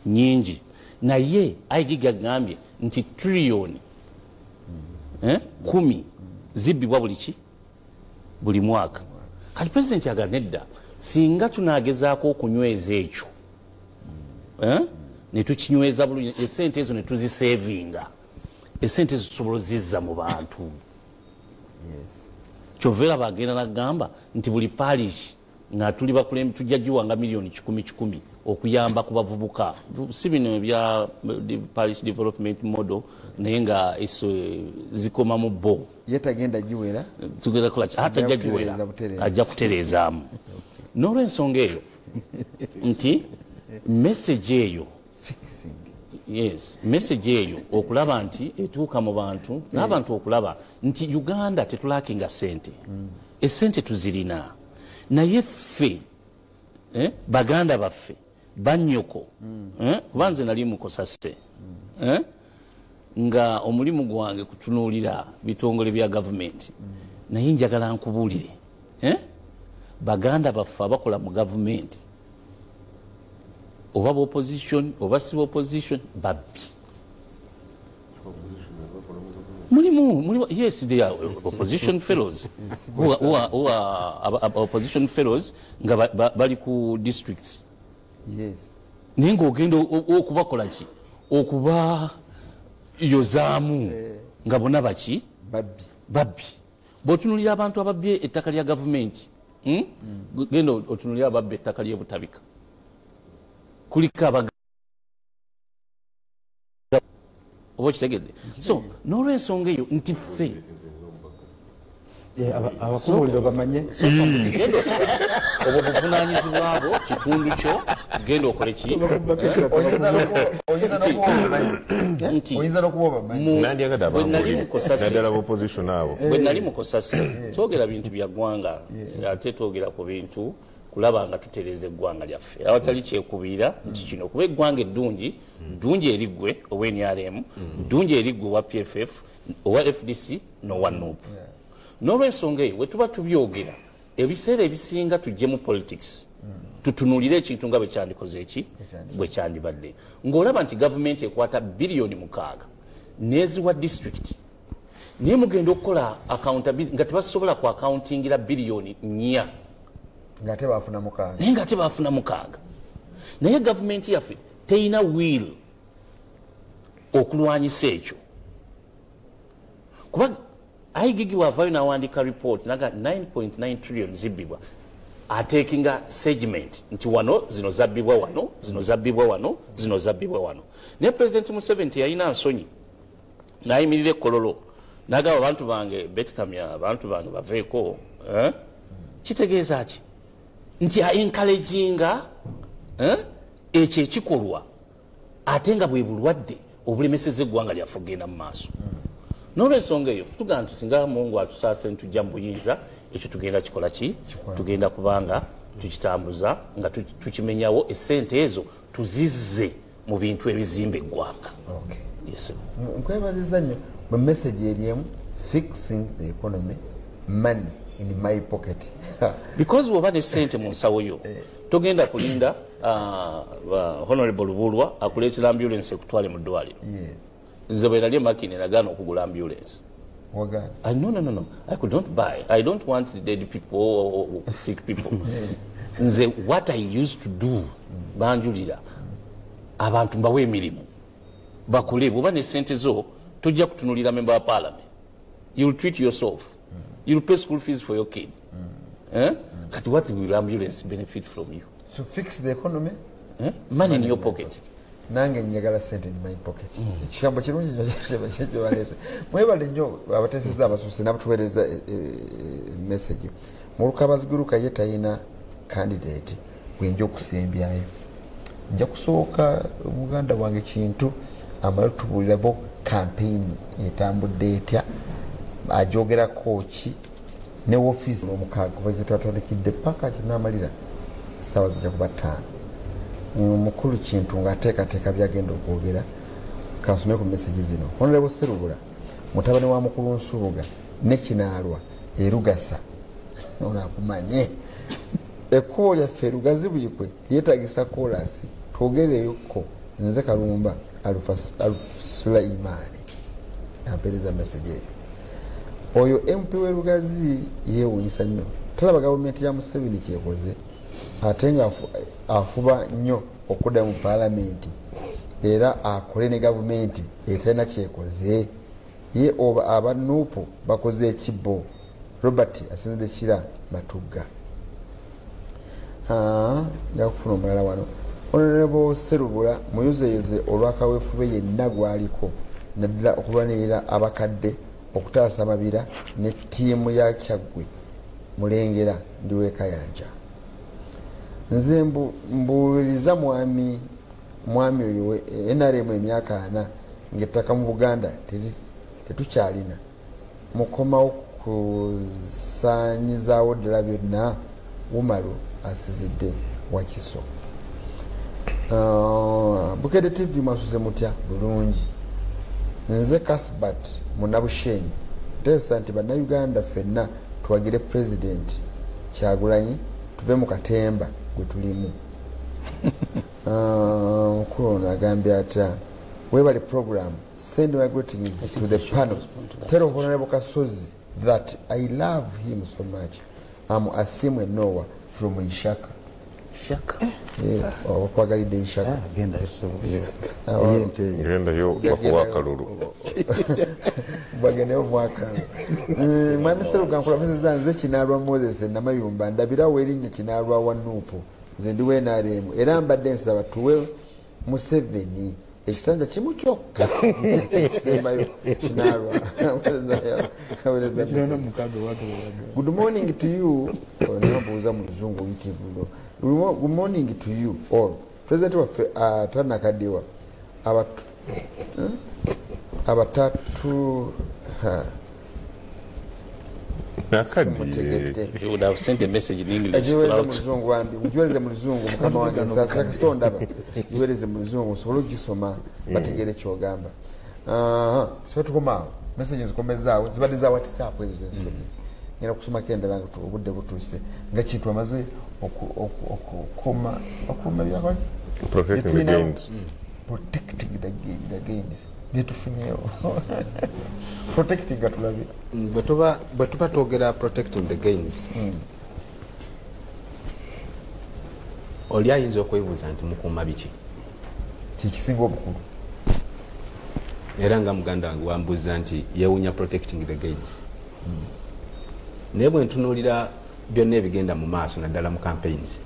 nyingi. Naye IGIG agambye nti trillion 10 zibbibwa buli mwaka. Kati president agamba nedda singa tunagezaako okunyweza ekyo ne tukinyweza bulungi esente ezo ne tuzisevinga esente ezo tusobola zizza mu bantu. Kyovera bagenda nagamba nti buli parish nga tuli bakulembe tujja giwanga milioni 10 okuyamba ku bavubuka. Si bino ebya parish development model naye nga zikoma mu bo yetagenda giwera tugenda kola hata jagiwera ajja kutereezaamu. N'olw'ensonga eyo nti message eyo message eyo okulaba nti etuuka mu bantu n'abantu okulaba nti Uganda tetulakinga ssente. Essente tuzirina naye ffe baganda baffe bannyoko kuba nze nali mukosase nga omulimu gwange kutunuulira bitongole bya gavumenti naye njagala nkubuulire baganda baffe abakola mu gavumenti oba opposition oba si opposition babbi. Mulimu yes they are opposition fellows who are opposition fellows nga bali ku districts. Yes. Naye ng'ogenda okubakola ki okuba yozaamu nga bonna baki babbi. Bw'otunuulira abantu ababbi ettaka lya gavumenti genda otunuulira ababbi ettaka ly'ebutabika kuliko oba kitegedde. So n'olw'ensonga eyo nti ffe abakubuliro bamanye obwo buvunaanyizibwa bwo kitundu kyo genda okole ki oyinza n'okuba obamanyi bwe nali mukosase twogera bintu bya ggwanga ate twogera ku bintu kulaba nga tutereeza eggwanga lyaffe awatali kyekubiira nti kino kuba eggwanga eddungi eriggwe owa NRM ddungi eriggwe owa PFF owa FDC n'owa NUP. N'olw'ensonga eyo bwe tuba tubyogera ebiseera ebisinga tujje mu politics tutunuulire ekintu nga bwe kyandikoze eki bwe kyandibadde ng'olaba nti gavumenti ekwata bilioni 6 n'eziwa district naye mugenda okukola accountability nga tebasobola ku accountingira bilioni 4 nga tebafuna 6 naye nga tebafuna 6 naye gavumenti yaffe teyina will okulwanyisa ekyo kuba IGIG wavayo n'awandiika report naga 9.9 trillion zibbibwa atekinga segment nti wano zino zabbibwa wano zino zabbibwa wano zino zabbibwa wano. Naye President Museveni yalina nsonyi n'ayimirira ekkololo n'agamba abantu bange betkamya abantu bange baveeko kitegeeza ki nti aencouraginga ekyo ekikolwa ate nga bwe bulwadde obulemeseza eggwanga lyaffe okugenda mu maaso. N'olw'ensonga eyo tugamba nti singa Mungu atusaase ntujja mu buyinza ekyo tugenda kikola ki tugenda kubanga tukitambuza nga tukimenyawo essente ezo tuzizze mu bintu ebizimba eggwanga. Nkwebaziza nnyo mu message eriemu fixing the economy money in my pocket. Because woba ne sente mu nsawo yo togenda kulinda honorable Lubulwa akuleetera ambulance ekutwale mu ddwaliro. Yes. Nze bwe nali makini nagaana okugula ambulance. Wagana. No. I could not buy. I don't want dead people or sick people. Nze what I used to do banjulira abantu mbawe emirimu bakule bwoba ne sente zo tojja kutunulira member of parliament. You'll treat yourself. You'll pay school fees for your kid. But what will ambulance benefit from you? To fix the economy? Money in your pocket. Nange njagala sente in my pocket. Ekigambo kirungi nnyo kyewaleese. Mwebale nnyo abateeseza abasusse n'abatuweereza message. Mulukabaziguruka ye talina candidate gwenja okusembyayo. Nja kusooka muganda wange kintu amala tubuulirabo campaign etambudde etya ajogerako ki ne office n'omukaaga kuva gye twatandikidde paka kinamalira ssaawa zijja kuba 5. Mukulu kintu ng'ateekateeka byagenda okwogera kansome ku message zino. Honorable Serubula mutabani wa mukulu Nsubuga ne Kinaalwa erugasa onakumanye ekkubo lyaffe erugazi buyikwe lyetaagisa kolasi twogereyoko nze Kalumba Sulaimaani ampeereza message eyo. Oyo MP w'erugazi yeewuunyisa nnyo talaba gavumenti ya Museveni kyekoze ate nga afuba nnyo okudda mu paalamenti era akole ne gavumenti etalina kyekoze ye oba abanuupu bakoze ekibbo. Robert asinzidde kira Matugga. Nja kufuna omulala wano. Honorable Serubula muyuzeyoze olwakaweefube yenna gwaliko naddala okulwanirira abakadde okutaasa amabira ne ttiimu ya Kyaggwe Mulengera ndi w'Ekayanja. Nze mbuuliriza mwami oyo NRM emyaka 4 ng'ettaka mu Buganda tetukyalina mukomawo kusaanyizaawo ddala byonna Wumalu asizidde Wakiso. Bukedde TV mwasuze mutya bulungi. Nze Kasbat Munabushenyi teesa nti bannayuganda ffenna tuwagire President Kyagulanyi tuve mu katemba gwe tulimu. Mukulu ono agambye atya webale program send my greetings to the panel. Tell Honorable Kasozi that I love him so much. I'm Asimwe Noah from Ishaka. Shaka. Okwagalidde Ishaka. Genda esoboye. Ngenda yo bakuwaka lulu. Bageneyo mwaka. Mwami Seruga nkulamizza nze Kinaalwa Moses Namayumba ndabirawo erinnya Kinaalwa wa Nuupu. Nze ndi NRM era mbadde nsaba tuwe Museveni ekisanja kimu kyokka ekisembayo Kinaalwa. Good morning to you. Onabuuza mu Luzungu yitivulo. Good morning to you all. President waffe Tanakadiwa abatatu You would have sent a message in English. Ujuweze mu Luzungu mukama wange sasa kasito ndaba. Ujuweze mu Luzungu sobola ogisoma bategere kyogamba. So tukomaawo messages zikomezaawo zibadde za WhatsApp ezo zensomye. Ngenda kusoma kendala nga obudde butuuse nga kintu amaze okukoma byakaki Protecting the gains. Protecting the gains. Netufunyeyo protecting atulabira bwe tuba twogera protecting the gains oli ayinza okwebuuza nti mukuuma biki kikisinga obukulu era nga muganda wange wambuuza nti yeewuunya protecting the gains naye bwe ntunuulira byonna ebigenda mu maaso naddala mu campaigns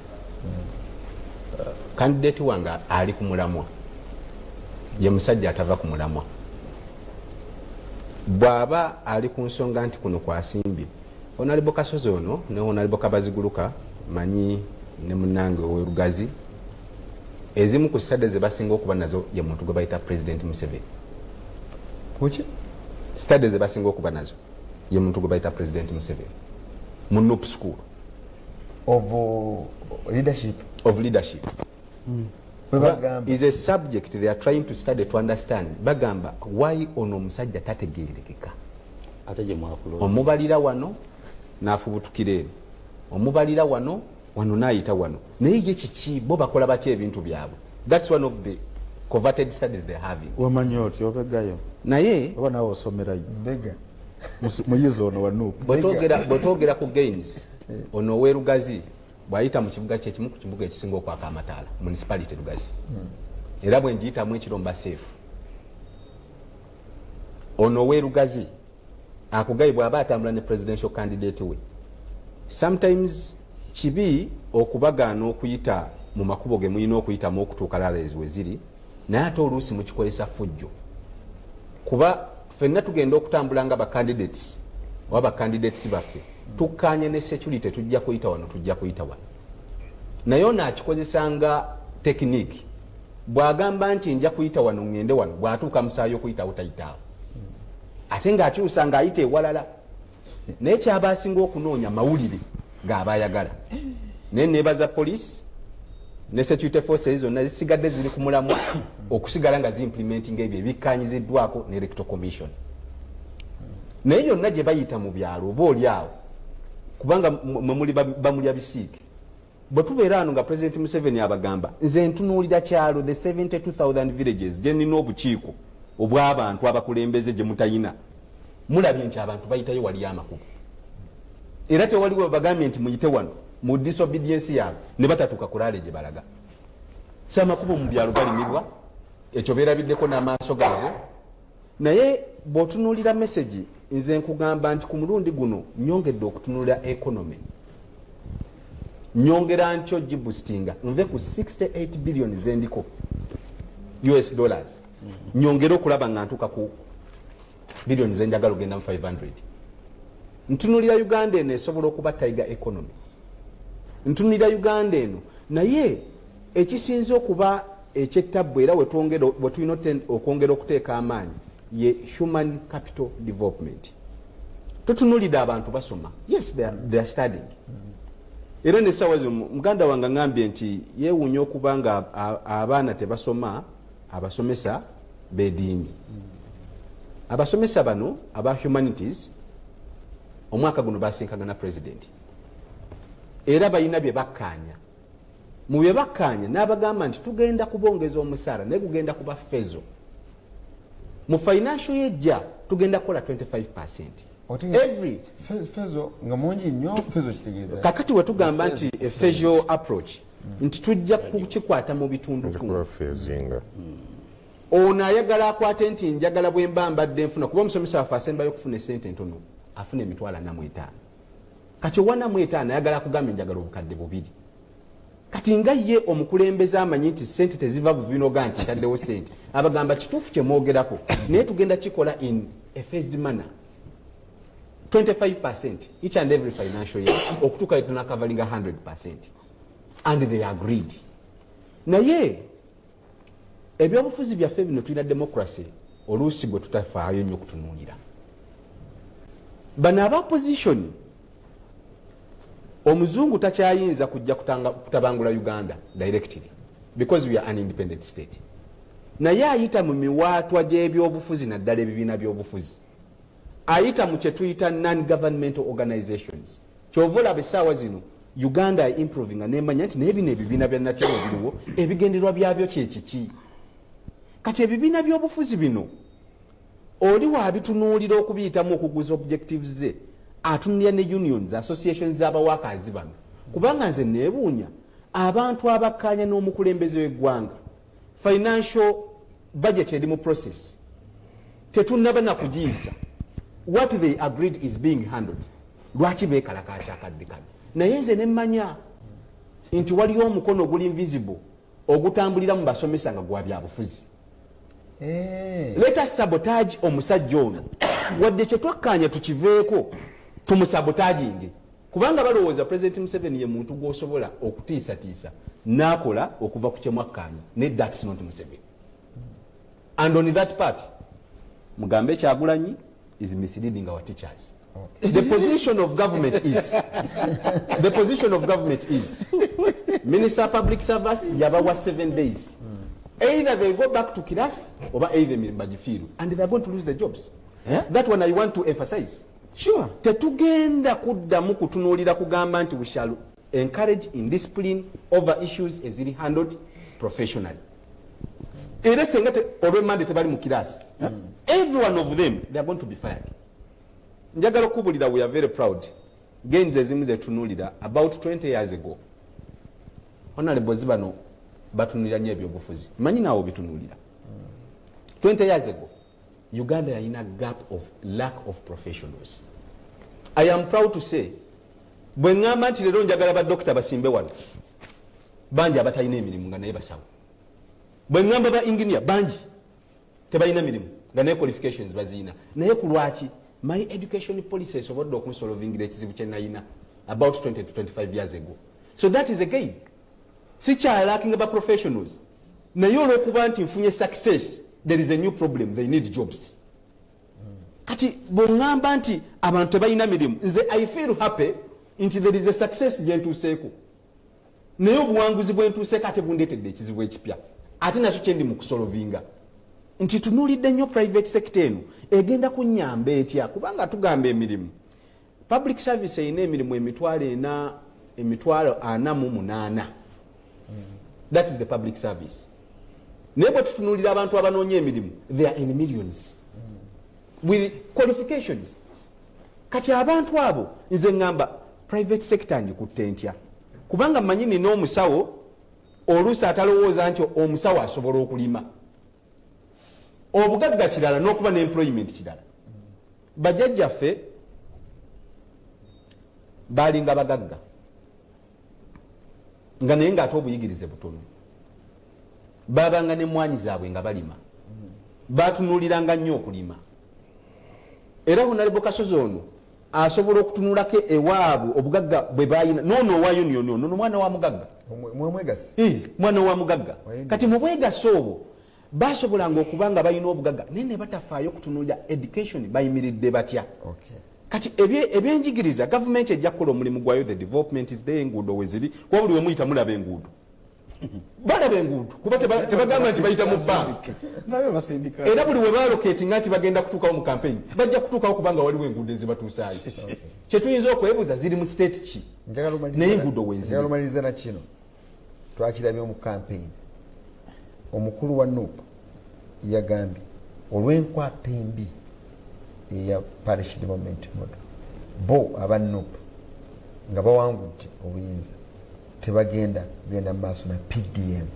candidate wange ali ku mulamwa ye musajja atava ku mulamwa bw'aba ali ku nsonga nti kuno kwasimbye Honorable Kasozi ono ne Honorable Kabaziguluka manyi ne munnange ow'erugazi ezimu ku stade ze basinga okuba nazo ye muntu gwe bayita President Museveni. Kuki? Stade ze basinga okuba nazo ye muntu gwe bayita President Museveni mu Nup School of leadership. Is a subject they are trying to study to understand. Bagamba why ono musajja tategeerekeka. Ate je mwakulo. Omubalira wano n'afubutukira eno omubalira wano n'ayita wano naye ye kiki bo bakola batya ebintu byabwe. That's one of the coveted studies they're having. Wamanyi oti obegayo naye oba nawe osomerayo Mbega. muyizi ono wa Nuupu. bwetwogera ku gains ono owerugazi bw'ayita mu kibuga kyekimu ku kibuga ekisinga okwaka amataala municipality Lugazi era bwe njiyitamu ekiro mba seefu. Ono owerugazi akugayi bw'aba atambula ne presidential candidate we sometimes kibi okubagaana okuyita mu makubo ge muyina okuyitamu okutuuka rallies we ziri naye ate oluusi mukikozesa fujjo kuba ffenna tugenda okutambula nga bacandidates oba bacandidates baffe tukkaanye ne security tujja kuyita wano naye ono akikozesa nga technique bw'agamba nti nja kuyita wano ngende wano bw'atuuka musaayo okuyitawo tayitaawo ate ng'akyusa ng'ayita ewalala naye kyaba asinga okunoonya mawulire ng'aba ayagala. Naye neebaza police ne security forces zonna zisigadde ziri ku mulamwa okusigala nga ziimplementinga ebyo ebikkaanyiziddwako ne electoral commission. Naye yonna gye bayita mu byalo oba oli awo kubanga mwe muli bamulya bisiike bwe tubeera ano nga President Museveni abagamba nze ntunuulira kyalo the 72,000 villages gye nina obukiiko obw'abantu abakulembeze gye mutayina mulabye nti abantu bayitayo waliyo amakubo era tewaliwo bagambye nti muyite wano mu disobedience yaabwe ne batatuuka kulaale gye balaga. Si amakubo mu byalo galimibwa ekyo beerabiddeko n'amaaso gaabwe. Naye bw'otunuulira message nze nkugamba nti ku mulundi guno nyongedde okutunuulira economy nyongera ntyo gibustinga nve ku 68 billion zendiko US dollars nyongera okulaba nga ntuuka ku billion zenjagala ogenda mu 500. Ntunulira Uganda eno esobola okuba tiger economy. Ntunulira Uganda eno naye ekisinze okuba ekyettabwe era bwe tulina okwongera okuteeka amaanyi ye human capital development. Tutunulira abantu basoma. Yes, they are studying. Era n'essaawa zino muganda wange ngambye nti yeewuunya okuba nga abaana tebasoma abasomesa b'eddiini. Abasomesa bano aba humanities omwaka guno basinkagana president era balina bye bakkaanya. Mu bye bakkaanya n'abagamba nti tugenda kubongeza omusaala naye gugenda kuba fezo. Mu financial yejja tugenda kukola 25%. Every fezo nga mungi nnyo fezo kitegeeza. Kakati we tugamba nti fezo approach nti tujja kukikwata mu bitundu tundu. Ono ayagala akwate nti njagala bwe mba mbadde nfuna kuba omusomesa waffe asembayo okufuna esente ntono afuna emitwalo 45. Kati 45 ayagala kugamba njagala obukadde 2. Kati nga ye omukulembeze amanyi nti sente teziva buvinoga nti taddewo sente abagamba kituufu kye mwogerako naye tugenda kikola in a phased manner 25% each and every financial year okutuuka tunakavalinga 100%. And they agreed. Naye ebyobufuzi byaffe bino tulina democracy oluusi bwe tutafaayo nnyo okutunuulira. Bano aba opposition omuzungu takyayinza kujja kutabangula Uganda directly because we are an independent state. Naye ayita mu miwaatwa gy'ebyobufuzi naddala ebibiina by'obufuzi. Ayita mu kye tuyita non-governmental organizations. Kyova olaba essaawa zino Uganda improving anemanya nti naye bino ebibiina bya nakyalo biriwo ebigenderwa byabyo kyekiki. Kati ebibiina by'obufuzi bino oli waabitunuulira okubiyitamu okuguza objectives ze atunulira ne unions associations z'abawakazi bano kubanga nze neebuunya abantu abakkaanya n'omukulembeze w'eggwanga financial budget eri mu process tetunnaba na kugiyisa what they agreed is being handled. Lwaki beekalakaasa akadde kano naye nze ne mmanya nti waliwo omukono oguli invisible ogutambulira mu basomesa nga gwa byabufuzi. Let us sabotage omusajja ono wadde kye twakkaanya tukiveeko tumusabotaginge kubanga balowooza President Museveni ye muntu gw'osobola okutiisatiisa n'akola okuva ku kyemwakkaanya ne that's not Museveni. And on that part mugambe Kyagulanyi is misleading our teachers. The position of government is Minister of Public Service yabawa 7 days. Either they go back to class or either Bajifiru and they are going to lose their jobs. That one I want to emphasize. Sure. Tetugenda kuddamu kutunuulira kugamba nti we shall encourage indiscipline over issues eziri handled professionally. Era senga olw'emmande tebali mu kiraasi. Every one of them, they are going to be fired. Njagala okubulira, we are very proud. Genze ezimu zetunuulira about 20 years ago. Honorable Zibano batunulira nnyo ebyobufuzi. Manyi naawo bitunuulira. 20 years ago, Uganda yalina gap of lack of professionals. I am proud to say, bwe ngamba nti leero njagala badokita basimbe wano, bangi abatalina emirimu nga naye basawo. Bwe ngamba ba engineer bangi tebalina mirimu nga naye qualifications baziina. Naye ku lwaki my education policy esobodde okunsolvingira ekizibu kye nalina about 20 to 25 years ago. So that is again, sikyalacking about professionals. Naye olw'okuba nti nfunye success, there is a new problem, they need jobs. Kati bw'ngamba nti abantu tebalina mirimu, nze I feel happy nti there is a success gye ntuuseeko. Naye obuwanguzi bwe ntuuseeko ate bundeetedde ekizibu ekipya. Ate nakyo kye ndi mu kusolvinga. Nti tunuulidde nnyo private sector eno egenda kunnyamba etya, kubanga tugamba emirimu. Public service erina emirimu emitwalo 48. That is the public service. Naye bwe tutunuulira abantu abanoonya emirimu, they are in millions. With qualifications. Kati abantu abo nze ngamba private sector ngikutte ntya. Kubanga mmanyi nina omusawo oluusi atalowooza nti omusawo asobola okulima. Obugagga kirala n'okuba n'employment kirala. Bajjajjaffe baalinga bagagga nga naye ng'ate obuyigirize butono. Baabanga n'emmwanyi zaabwe nga balima. Baatunuuliranga nnyo okulima. Era Honorable Kasozi ono asobola okutunulako ewaabwe obugagga bwe bayina. Noono owa union ono mwana wa mugagga. Mwana wa mugagga. Kati mu bwegasi obwo basobolanga okubanga balina obugagga naye ne batafaayo okutunulira education bayimiridde batya. Kati ebyenjigiriza gavumenti ejja kukola omulimu gwayo, the development is there, enguudo weziri kuba buli wemuyita mulaba enguudo. Balaba enguudo kuba tebagamba nti bayita mu banka. Era buli we baloketinga nti bagenda kutuukawo mu campaign bajja kutuukawo kubanga waliwo enguudo ezibatuusaayo. Kye tuyinza okwebuuza ziri mu state ki naye enguudo weziri. Njagala omaliriza na kino twakirabye mu campaign. Omukulu wa NUP yagambye olw'enkwata embi eya parish development model bo aba NUP nga bawangudde obuyinza tebagenda kugenda mu maaso na PDM.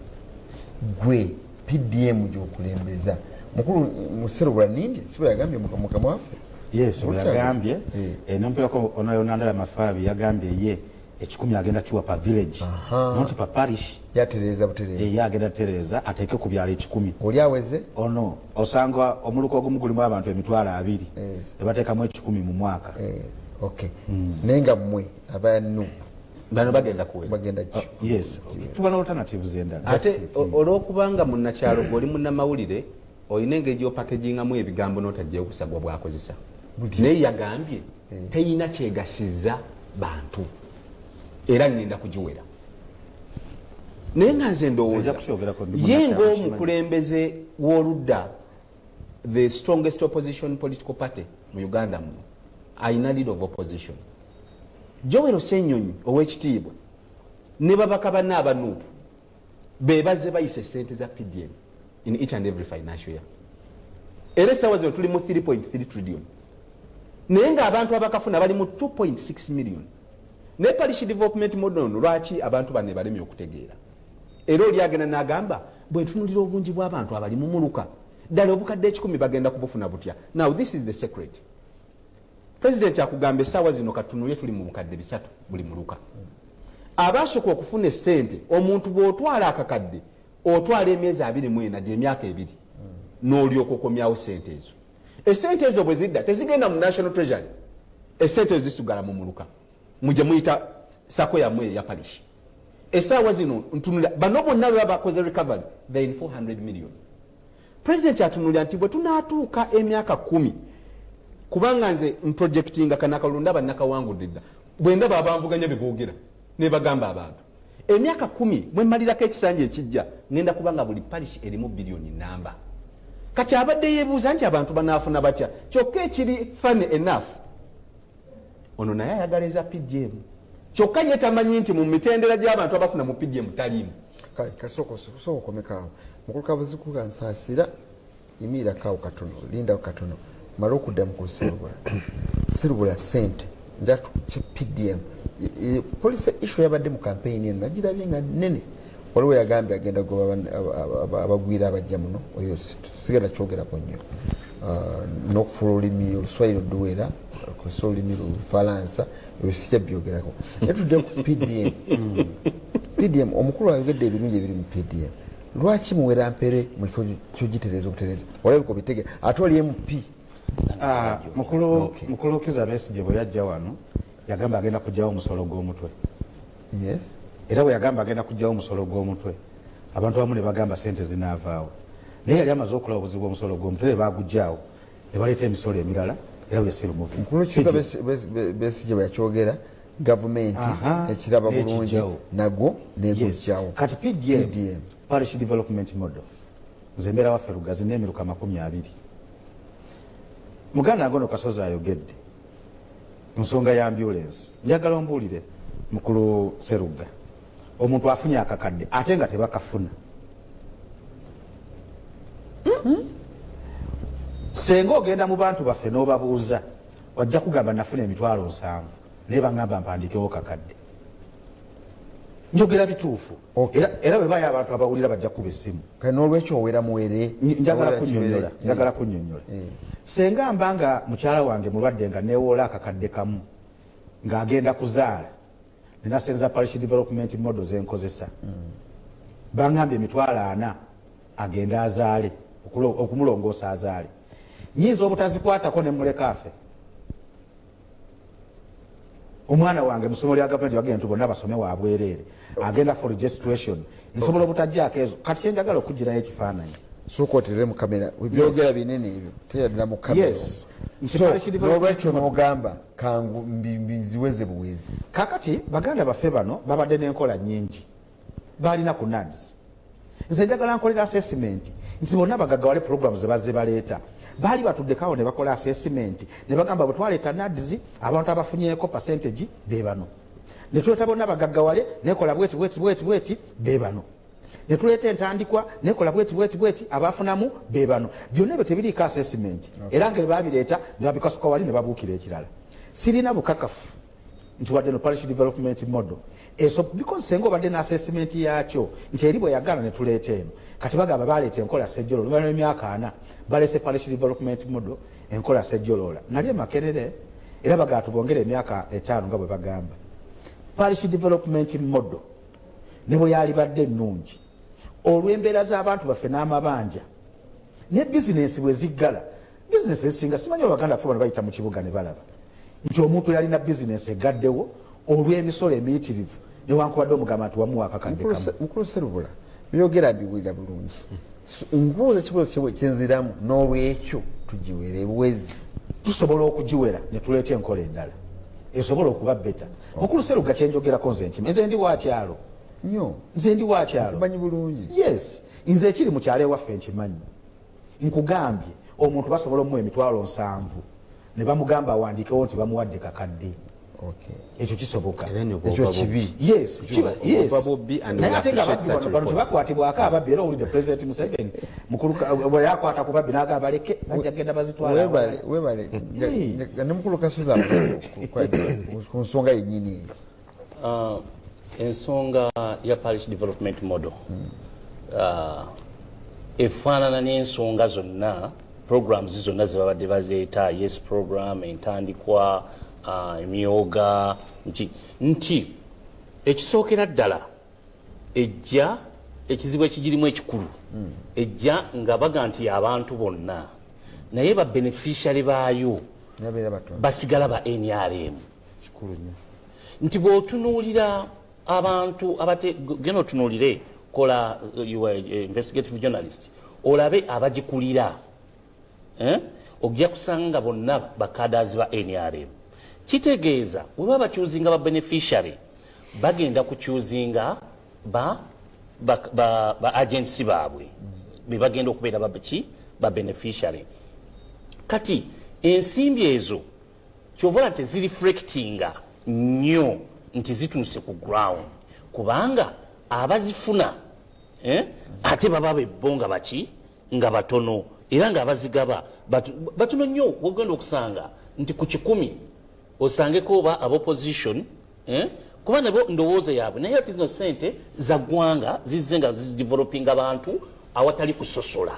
Gwe PDM gy'okulembeza mukulu musero bwanimbye si bwe yagambye mukama waffe. Yes, bwe yagambye nampulako onayonandala Mafaabi yagambye ye ekikumi agenda kiwa pa village not pa parish. Yatereza butereza yagenda tereza ateeke ku byalo 10. Oli aweze ono osanga omuluko ogumu gulimu abantu emitwalo 2 ebateekamu 10 mu mwaka. Okay. Nenga mmwe aba NUP bano bagenda kuwera. Yes, tubana alternatives endala. Ate olw'okubanga munnakyalo gw'oli munnamawulire olina engeri gy'opakegingamu ebigambo n'otajja okusagwa bwakozesa. Naye yagambye teyina kyegasiza bantu era ngenda kugiwera. Naye nga nze ndowooza ye ng'omukulembeze w'oludda the strongest opposition political party mu Uganda muno ayina leader of opposition. Joel Ssenyonyi ow'ekitiibwa ne babaka banne aba NUP be bazze bayise ssente za PDM in each and every financial year. Era essaawa zino tuli mu 3.3 trillion. Naye ng'abantu abakafuna bali mu 2.6 million. Ne parish development model lwaki abantu banne balemi okutegeera. Era oli agenda n'agamba bwe ntunulira obungi bw'abantu abali mu muluka ddala obukadde 10 bagenda kubufuna butya. Now this is the secret. President akugamba essaawa zino katunulye tuli mu bukadde 3 buli muluka. Abasooka okufuna essente omuntu bw'otwala akakadde otwala emyezi 24 gy'emyaka 2 n'olyoka okomyawo ssente ezo. Essente ezo bwe zidda tezigenda mu national treasury. Essente ezo zisigala mu muluka. Mujja muyita sako yammwe ya parish. Essaawa zino ntunulira bano bonna bwe bakoze recovery they in 400 million. President atunulira nti bwe tunaatuuka emyaka 10 kubanga nze mprojectinga kanakalunda bannakawangudde dda bwe ndaba abanvuganya be boogera ne bagamba abantu emyaka 10 mwe mmalirako ekisanja ekijja ngenda kubanga buli parish erimu billion namba. Kati abadde yeebuuza nti abantu banaafuna batya kyokka ekiri funny enough ono naye ayagala eza PDM kyokka ye tamanyi nti mu mitendera gy'abantu abafuna mu PDM talimu. Kale kasoko okomekaawo mukulu kabuziku kansaasira imiira kaawo katono linda katono mala okudda mukulu Sirubula sente njatu PDM police issue yabadde mu campaign eno nagirabye nga nnene waliwo yagambye agenda goba abagwira abajja muno oyo sigala kyogerako nnyo n'okufula olulimi oluswayiri oluduwera okukosa olulimi olufalansa ebyo sijja byogerako naye tudde ku PDM omukulu ayogedde ebirungi ebiri mu PDM lwaki muwera mpere mu kifo kyogitereza obutereza olabika obitege ate oli MP mukulu Kizza Besigye bwe yajja wano yagamba agenda kugyawo omusolo gw'omutwe. Yes. Era bwe yagamba agenda kugyawo omusolo gw'omutwe abantu abamu ne bagamba sente zinaavaawo naye yali amaze okulaba obuzibu bw'omusolo gw'omutwe ne baagugyawo ne baleeta emisolo emirala era bwe siru muvi. Mukulu Kizza Besigye bwe yakyogera gavumenti ekiraba bulungi nagwo negujjawo. Kati PDM Parish Development Model nze mbeera waffe Lugazi n'emiruka 20. Muganda Ngono Kasozi ayogedde nsonga ya ambulance njagala ombuulire mukulu Seruga omuntu afunye akakadde ate nga tebakafuna senga ogenda mu bantu baffe n'obabuuza wajja kugamba nafuna emitwalo 7 naye bangamba mpandikewo kakadde njogera bituufu era bwe bayo abantu abawulira bajja kuba essimu kale n'olwekyo owera muwere njagala kunnyonnyola senga mbanga mukyala wange mulwadde nga neewoola akakadde kamu ng'agenda kuzaala ninasenza Parish Development Model zenkozesa bangambye emitwalo 4 agenda azaale okumulongoosa azaale nyinza obutazikwatako ne muleka afe omwana wange musomo lya gavumenti wagenda nti bonna basome wabwereere agenda for registration nsobola obutajjaako ezo kati kyenjagala okugirayo ekifaananyi sookoterere mu kamera byogera binene ebyo teyadira mu kamera n'olwekyo n'ogamba kangu mbiziweze buwezi kakati baganda baffe bano babadde n'enkola nnyingi balina ku NADS nze njagala nkolera assessment nti bonna bagaggawale programu ze bazze baleeta baali batuddekawo ne bakola assessment ne bagamba bwe twaleeta NADS abantu abafunyeeko percentage be bano ne tuleeta bonna bagaggawale nekola bweti be bano ne tuleeta entandikwa nekola bweti abafunamu be bano byonna ebyo tebiriiko assessment era nga babireeta ne babikasuka wali ne babuukira ekirala sirina bukakafu nti wadde no Parish Development Model eso because senga obadde na assessment yakyo nti eri bwe yagala ne tuleeta eno kati bagamba baleeta enkola sejjolo lubana emyaka 4 balese Parish Development Model enkola sejjolola nali Makerere era bagala tubongere emyaka 5 nga bwe bagamba Parish Development Model ne bwe yali badde nnungi olw'embeera z'abantu baffe n'amabanja ne bizinesi bwe ziggala bizinesi ezisinga simanyi abaganda ffe bano bayita mu kibuga ne balaba nti omuntu yalina bizinesi egaddewo olw'emisolo emiyitirivu newankubadde omugamba nti wamuwa akakadde kamu. Mukulu Serubula byogera biwulira bulungi mbuuza kibuuzo kyenziramu n'olwekyo tugiwere buwezi tusobola okugiwera ne tuleeta enkola endala esobola okuba beta. Mukulu Seruga kyenjogerako nze nkima nze ndi wakyalo nnyo nze ndi wakyalo manyi bulungi yes nze ekiri mu kyalo ewaffe nkimanyi nkugambye omuntu basobola omuwa emitwalo 7 ne bamugamba awandiikewo nti bamuwadde kakadde ekyo kisoboka ekyo kibi yes naye ate nga bano tebakwatibwako ababbi era owulidde President Museveni mukulu bwe yakwata ku babbi n'agamba baleke bajja kgenda bazitwala webale ne mukulu Kasozi ku nsonga yennyini ensonga ya Parish Development Model efaanana n'ensonga zonna programs zonna zebabadde bazireeta yes program entandikwa emyoga nti ekisookera ddala ejja ekizibu ekigirimu ekikulu ejja nga baga nti abantu bonna naye babeneficiary baayo basigala ba NRM nti bw'otunuulira abantu gena otunuulire kola investigative journalist olabe abagikulira ojja kusanga bonna bakadazi ba NRM kitegeeza bwe baba bakyuzinga ba beneficiary bagenda kukyuzinga ba agency baabwe be bagenda okubeera ba beneficiary kati ensimbi ezo kyovola nti zireflectinga nnyo nti zituuse ku ground kubanga abazifuna ate baba bebbo nga baki nga batono era nga abazigaba batono nnyo wogenda okusanga nti ku 100 osangeko oba abopposition kuba nabo ndowooza yaabwe naye ati zino sente za ggwanga zizze nga zideveloping abantu awatali kusosola.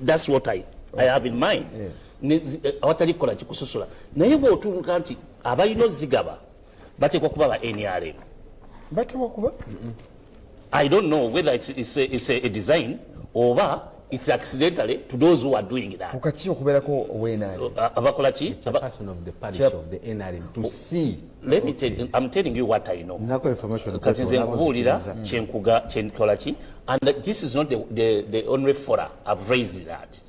That's what I have in mind. Awatali kukola kikusosola naye bw'otuuka nti abalina ozigaba bateekwa kuba ba NRM. Bateekwa kuba I don't know whether it's a design or it's accidentally to those who are doing that. Kukaki okubeerako NRM abakola ki? Chairperson of the parish of the NRM to see. Let me tell you, I'm telling you what I know. Kati nze nkubuulira kyenkola ki, and this is not the only fora I've raised that.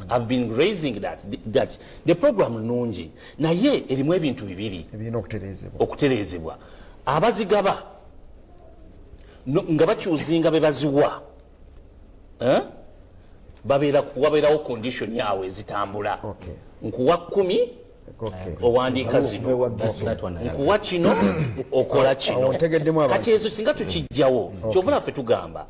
I've been raising that the program nungi naye erimu ebintu bibiri ebirina okutereezebwa. Abazigaba nga bakyuzinga be baziwa wabeerawo condition yaabwe ezitambula. Nkuwa 10 owandiika zino, nkuwa kino okola kino. Kati ezo singa tukijjawo kyovula ffe tugamba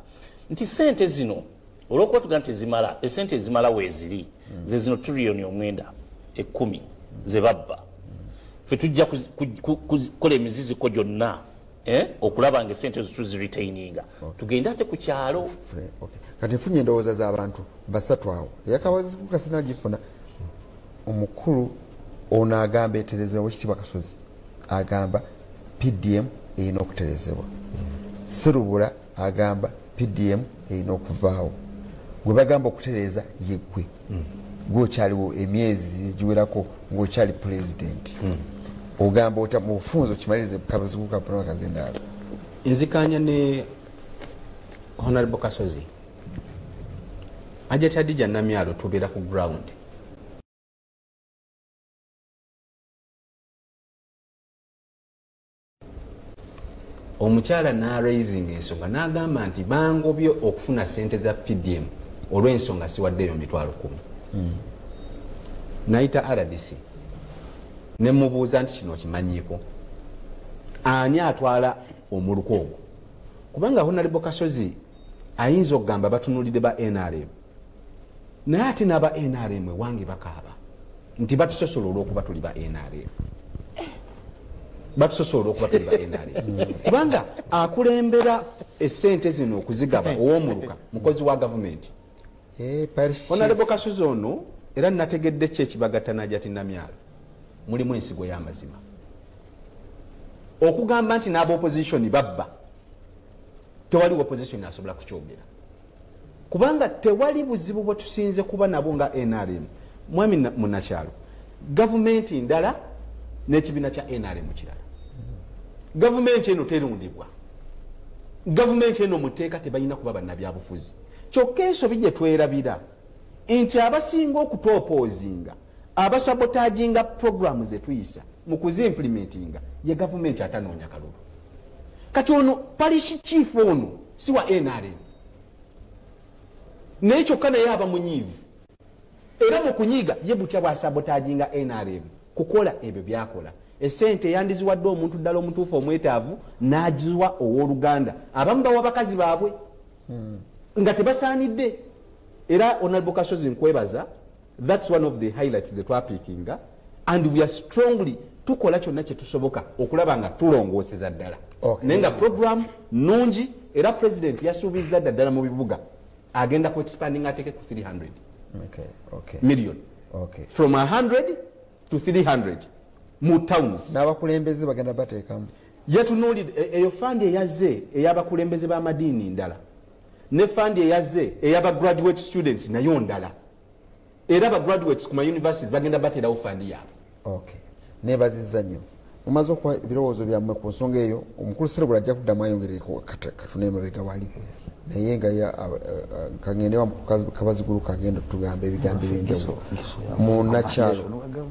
nti sente zino olwokuba tugamba nti zimala esente ezimala weeziri ze zino trillioni 10 ze babba ffe tujja kukola emiziziko gyonna okulaba nga esente ezo tuziretaininga tugende ate ku kyalo. Kati nfunye endowooza z'abantu basatu awo eyakawazikuka sinagifuna. Omukulu ono agamba eterezebwa wekitiibwa Kasozi agamba PDM erina okuterezebwa. Sserubula agamba PDM erina okuvaawo. Gwe bagamba okutereeza yeggwe gwokyaliwo emyezi egiwerako ng'okyali pulezidenti ogamba ota mu bufunzo kimalirize Kabaziguka Funa Kazendaalo. Nzikanya ne Honorable Kasozi Hajjati Hadija Namyalo tubeera ku ground. Omukyala n'araising ensonga n'agamba nti bangobye okufuna sente za PDM olw'ensonga siwaddeyo mitwalo 10. Nayita RDC ne mubuuza nti kino kimanyiiko ani atwala omuluko ogwo kubanga Honorable Kasozi ayinza okugamba batunulire ba NRM naye ate n'aba NRM wange bakaaba nti batusosola olw'okuba tuli ba NRM. Batusosola okuba tuli ba NRM kubanga akulembera essente zino okuzigaba ow'omuluka mukozi wa gavumenti. Honorable Kasozi ono era nategedde ki ekibagattana Hajjati Namyalo mulimu ensigo y'amazima okugamba nti n'aba opposition babba tewali opposition asobola kukyogera kubanga tewali buzibu bwe tusinze kuba nabo nga NRM. Mwami Munakyalo gavumenti ndala n'ekibiina kya NRM kirala. Gavumenti eno terundibwa, gavumenti eno muteeka tebalina kuba bannabyabufuzi. Kyokka ensobi gye twerabira nti abasinga okutopoozinga abasabotaginga programu ze tuyisa mu kuzimplementinga ye gavumenti atanoonya kalulu. Kati ono parish chief ono si wa NRM naye kyokka naye aba munyiivu era mu kunyiiga ye butya bwasabotaginga NRM kukola ebyo byakola. Esente yandiziwadde omuntu ddala omutuufu omwetaavu n'agiwa ow'oluganda abamu bawa bakazi baabwe nga tebasaanidde. Era Honorable Kasozi nkwebaza, that's one of the highlights that twapiikinga and we are strongly tukola kyonna kye tusoboka okulaba nga tulongooseza ddala naye nga program nungi era president yasuubizza ddala mu bibuga agenda ku expanding ateke ku 300 million from 100 to 300 mu towns. N'abakulembeze bagenda bateekamu yetunuulidde eyo fandi eyazze ey'abakulembeze b'amadiini ndala ne fandi eyazze ey'abagraduate students nayo ndala era abagraduates ku mayunivesities bagenda bateerawo fandi yaabwe. Neebazizza nnyo mumaze okuba ebirowoozo byammwe ku nsonga eyo. Omukulu Sserabula ajja kuddamu ayongereko katuna emabega wali naye nga kagende wa Kabazigulu kagenda tugamba ebigambo ebyenjawulo mu Nakyalo.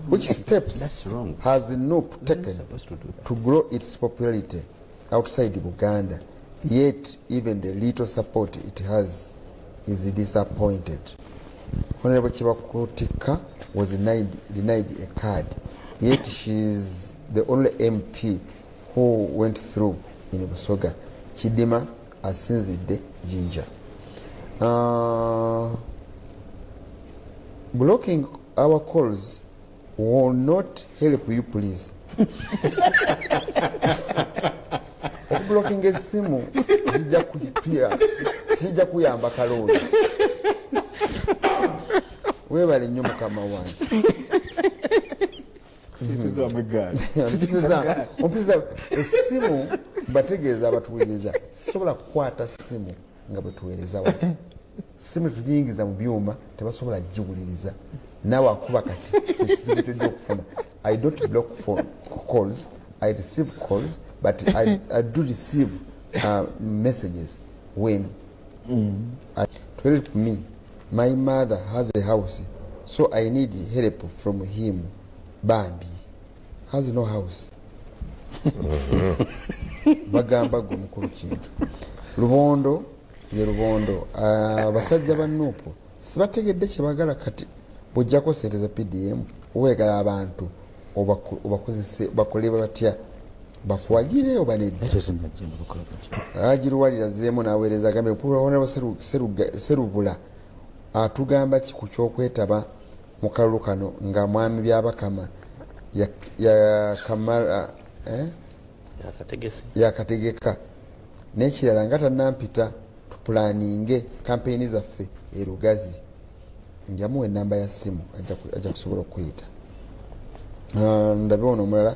Which steps has NUP taken to grow its popularity outside Buganda, yet even the little support it has is disappointed? Honorable Chibakutika was denied a card yet she's the only MP who went through in Busoga. Chidima asinzidde Jinja. Blocking our calls will not help you, please. Blocking esimu kijja kuyamba kalonda. Webale nnyo mukama wange. Ompisa esimu bategeeza abatuweereza sobola kukwata simu nga bwetuweereza wa simu tugiyingiza mu byuma tebasobola giwuliriza naawe akuba kati ekizibu kyojja okufuna. I don't block phone calls, I receive calls, but I do receive messages when to help me. My mother has a house, so I need help from him. Bambi has no house. Bagamba gwe mukulu kintu. Lubondo ye Lubondo. Basajja ba Nuupu sibategedde kye bagala kati bw'ojjako sente za PDM oweegala abantu obakozese bakole batya bafuwagire oba nedda agiruwalira zeemu n'aweereza agambe pulawona serubula atugamba ki ku ky'okwetaba mu kalulu kano nga mwami byabakama yakategeka n'ekirala nga tannampita tupulaninge kampeyini zaffe erugazi njamuwa enamba ya simu ajja kusobola okuyita. Ndabe ono omulala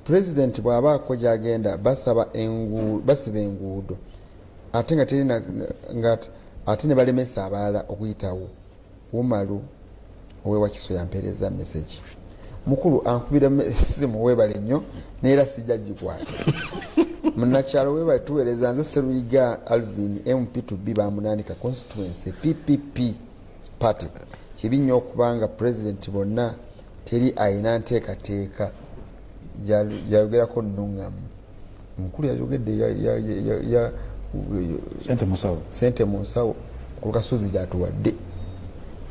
pulezidenti bw'abaako gy'agenda basiba enguudo ate ate ne balemesa abalala okuyitawo. Wumalu owewakiso yampeereza meseji mukulu ankubira simu webale nnyo neera sijja gikwata. Munnakyalo webale tuweereza nze Seruyiga Alvin MP2B bamunaanika constituency PPP party. Kibi nnyo okubanga pulezidenti bonna teri ayina nteekateeka yayogerako nnuŋŋamu. Mukulu yayogedde ya sente mu nsawo ku lukasozi gy'atuwadde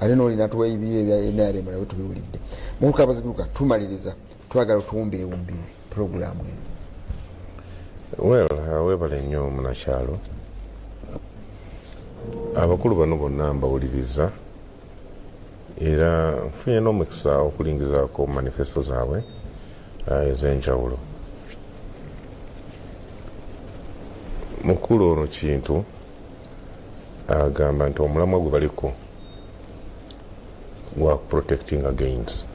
ate n'olina tuwa ebibyo ebya NRM nabwe tubiwulidde. Mukulu abaziguluka tumaliriza twagala otuwumbiwumbire puroguramu eno. Webale nnyo munakyalo. Abakulu bano bonna mbawuliriza era nfunye n'omukisa okulingizaako manifesto zaabwe ez'enjawulo. Mukulu ono kintu agamba nti omulamwa gwe baliko gwa protecting against.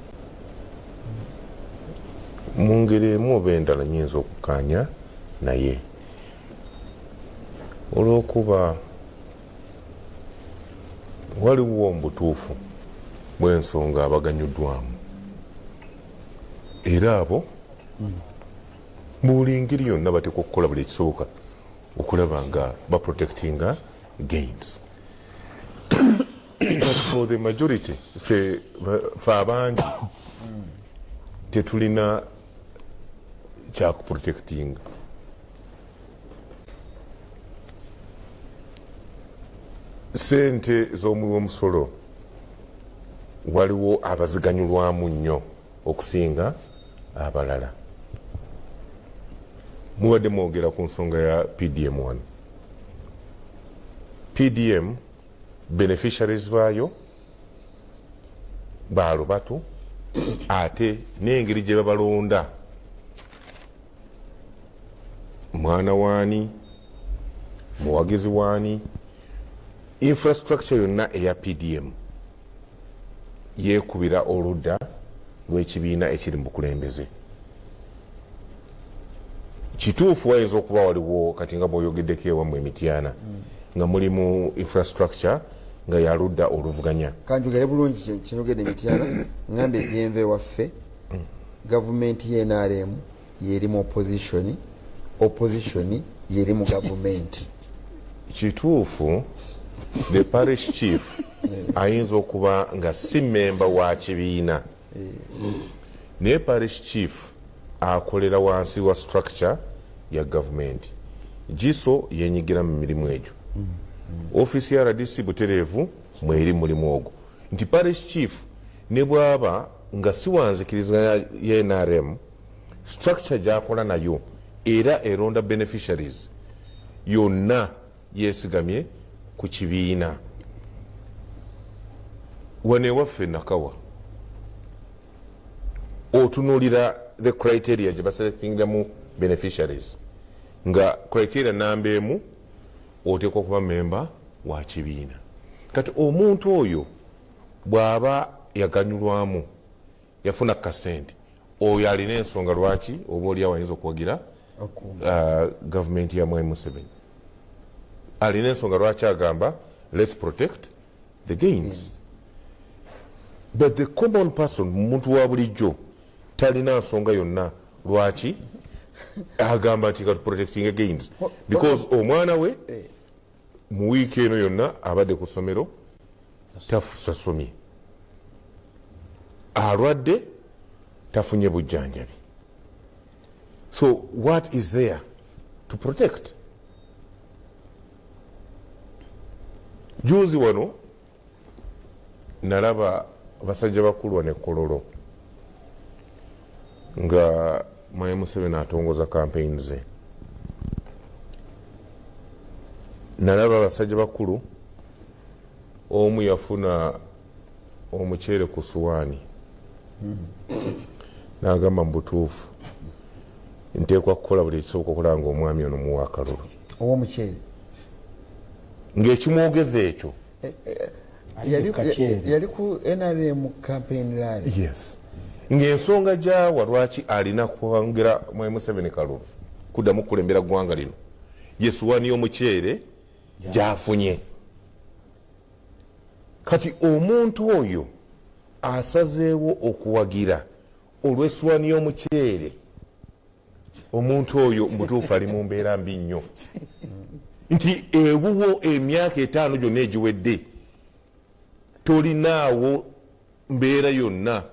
Mu ngeri emu oba endala nyinza okukaanya naye olw'okuba waliwo omubutuufu bw'ensonga abaganyuddwamu era abo buli ngeri yonna bateekwa okukola buli ekisoboka okulaba nga baprotectinga gains. But for the majority fe abangi tetulina kyakuprotectinga. Sente z'omuwi omusolo waliwo abaziganyulwamu nnyo okusinga abalala. Mubadde mwogera ku nsonga ya PDM 1. PDM beneficiaries baayo baalubatu ate n'engeri gye babalonda mwana waani muwagizi waani infrastructure yonna eya PDM yeekubira oludda lw'ekibiina ekiri mu bukulembeze. Kituufu wayinza okuba waliwo kati nga bw'oyogeddeko ewammwe Mityana nga mulimu infrastructure nga yaludda oluvuganya. Kanjugire bulungi kinogedde Mityana ngambe yenve waffe gavumenti ye NRM yeri mu opposition yeri mu gavumenti. Kituufu the parish chief ayinza okuba nga si memba wa kibiina naye parish chief akolera wansi wa structure ya gavumenti. Giso yenyigira mu mirimu egyo. Office ya RDC Butereevu mweri mulimu ogwo nti parish chief ne bwaba nga siwanzikiriza ya NRM structure gyakola nayo era eronda beneficiaries yonna yesigamye ku kibiina. Wane waffe Nakawa otunulira the criteria gye baselectingamu beneficiaries nga criteria namba emu oteekwa kuba memba wa kibiina. Kati omuntu oyo bw'aba yaganyulwamu yafuna kasente oyo alina ensonga lwaki oba oli awayinza okuwagira gavumenti ya Mwai Museveni alina ensonga lwaki agamba let's protect the gains. But the common person, muntu wa bulijjo talina nsonga yonna lwaki agamba nti kati protecting gains because omwana we mu wiiki eno yonna abadde ku ssomero tasomye, alwadde tafunye bujjanjabi. So what is there to protect? Juzi wano nalaba basajja bakulu wane Kololo nga Mwai Museveni atongoza campaign ze. Nalaba basajja bakulu omu yafuna omuceere ku suwaani n'agamba mu butuufu nteekwa kukola buli kisoboka okulaba nga omwami ono muwa akalulu ow'omuceere ng'ekimwogeza ekyo yali ku NRM campaign rally. Yes. Ng'ensonga gyawa lwaki alina kuwangira Mwai Museveni kalulu kuddamu kulembera ggwanga lino yesuwaani y'omuceere gy'afunye. Kati omuntu oyo asazeewo okuwagira olw'essuwaani y'omuceere, omuntu oyo mutuufu ali mu mbeera mbi nnyo nti ewuwo emyaka 5 gyonna egiwedde tolinaawo mbeera yonna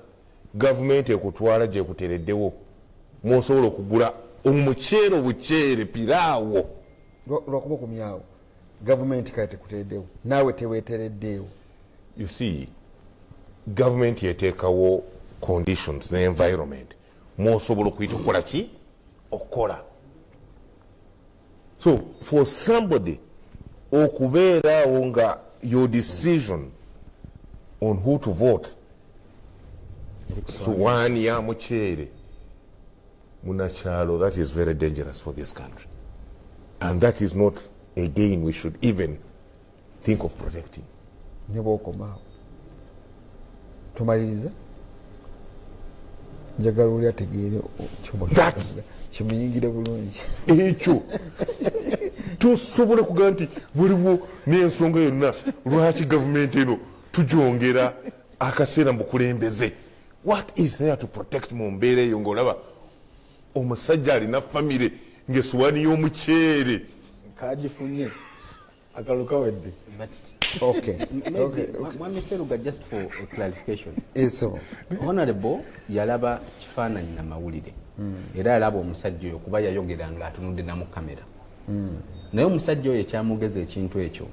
gavumenti ekutwala gyekutereddewo mwosobola okugula omuceere obuceere piraawo lwakuba okumyawo gavumenti kati tekutereddewo naawe teweetereddeewo. You see, government yeteekawo conditions ne environment mwosobola okuyita okukola ki okukola. So for somebody okubeeraawo nga your decision on who to vote suwaani ya muceere munakyalo, that is very dangerous for this country and that is not a gain we should even think of protecting. Ne bw'okomaawo tumaliriza njagala oli ategeere kimuyingire bulungi ekyo tusobole kugamba nti buliwo n'ensonga yonna lwaki gavumenti eno tugyongera akaseera mu bukulembeze. What is there to protect mu mbeera eyo ng'olaba omusajja alina famire ng'essuwaani y'omuceere kagifunye akalu kawedde. Okay. Mwami Seruga, just for a clarification. Eso. Honorable yalaba kifaananyi na mawulire era yalaba omusajja oyo kuba yayogeranga atunudde na mu kamera naye omusajja oyo ekyamugeza ekintu ekyo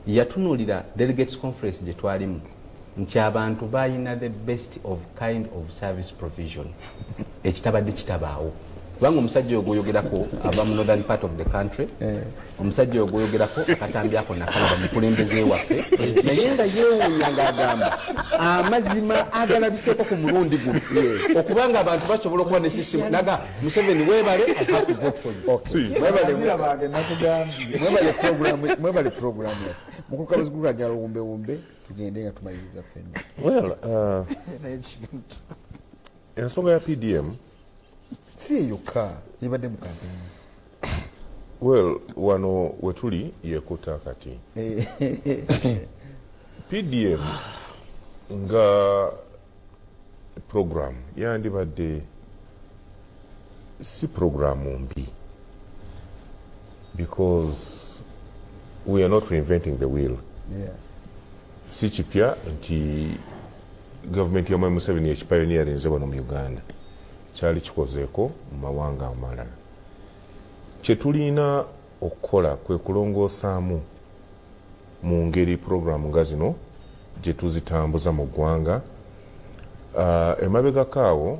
yatunuulira delegates conference gye twalimu nti abantu balina the best of kind of service provision ekitabadde kitabaawo kubanga omusajja oyo gwoyogerako ava mu northern part of the country omusajja oyo gwoyogerako akatambyako nakalaba mukulembeze waffe naye nga yeewuunya ng'agamba amazima agalabiseeko ku mulundi guno okubanga abantu basobola okuba ne system naga Museveni weebale I have to vote for you. Mwebale programu mukukabuzi gulajala wumbe tugende nga tumaliriza ffenna. Well, ensonga ya PDM si yokka yebadde mu kampeni. Well, wano wetuli yekuta kati PDM nga program yandibadde si programu mbi because we are not reinventing the wheel. Yeah. Si kipya nti gavumenti ya Mwai Museveni ekipioneerinze wano mu Uganda kyali kikozeeko mu mawanga amalala. Kyetulina okukola kwe kulongoosaamu mu ngeri programu nga zino gye tuzitambuza mu ggwanga emabegako awo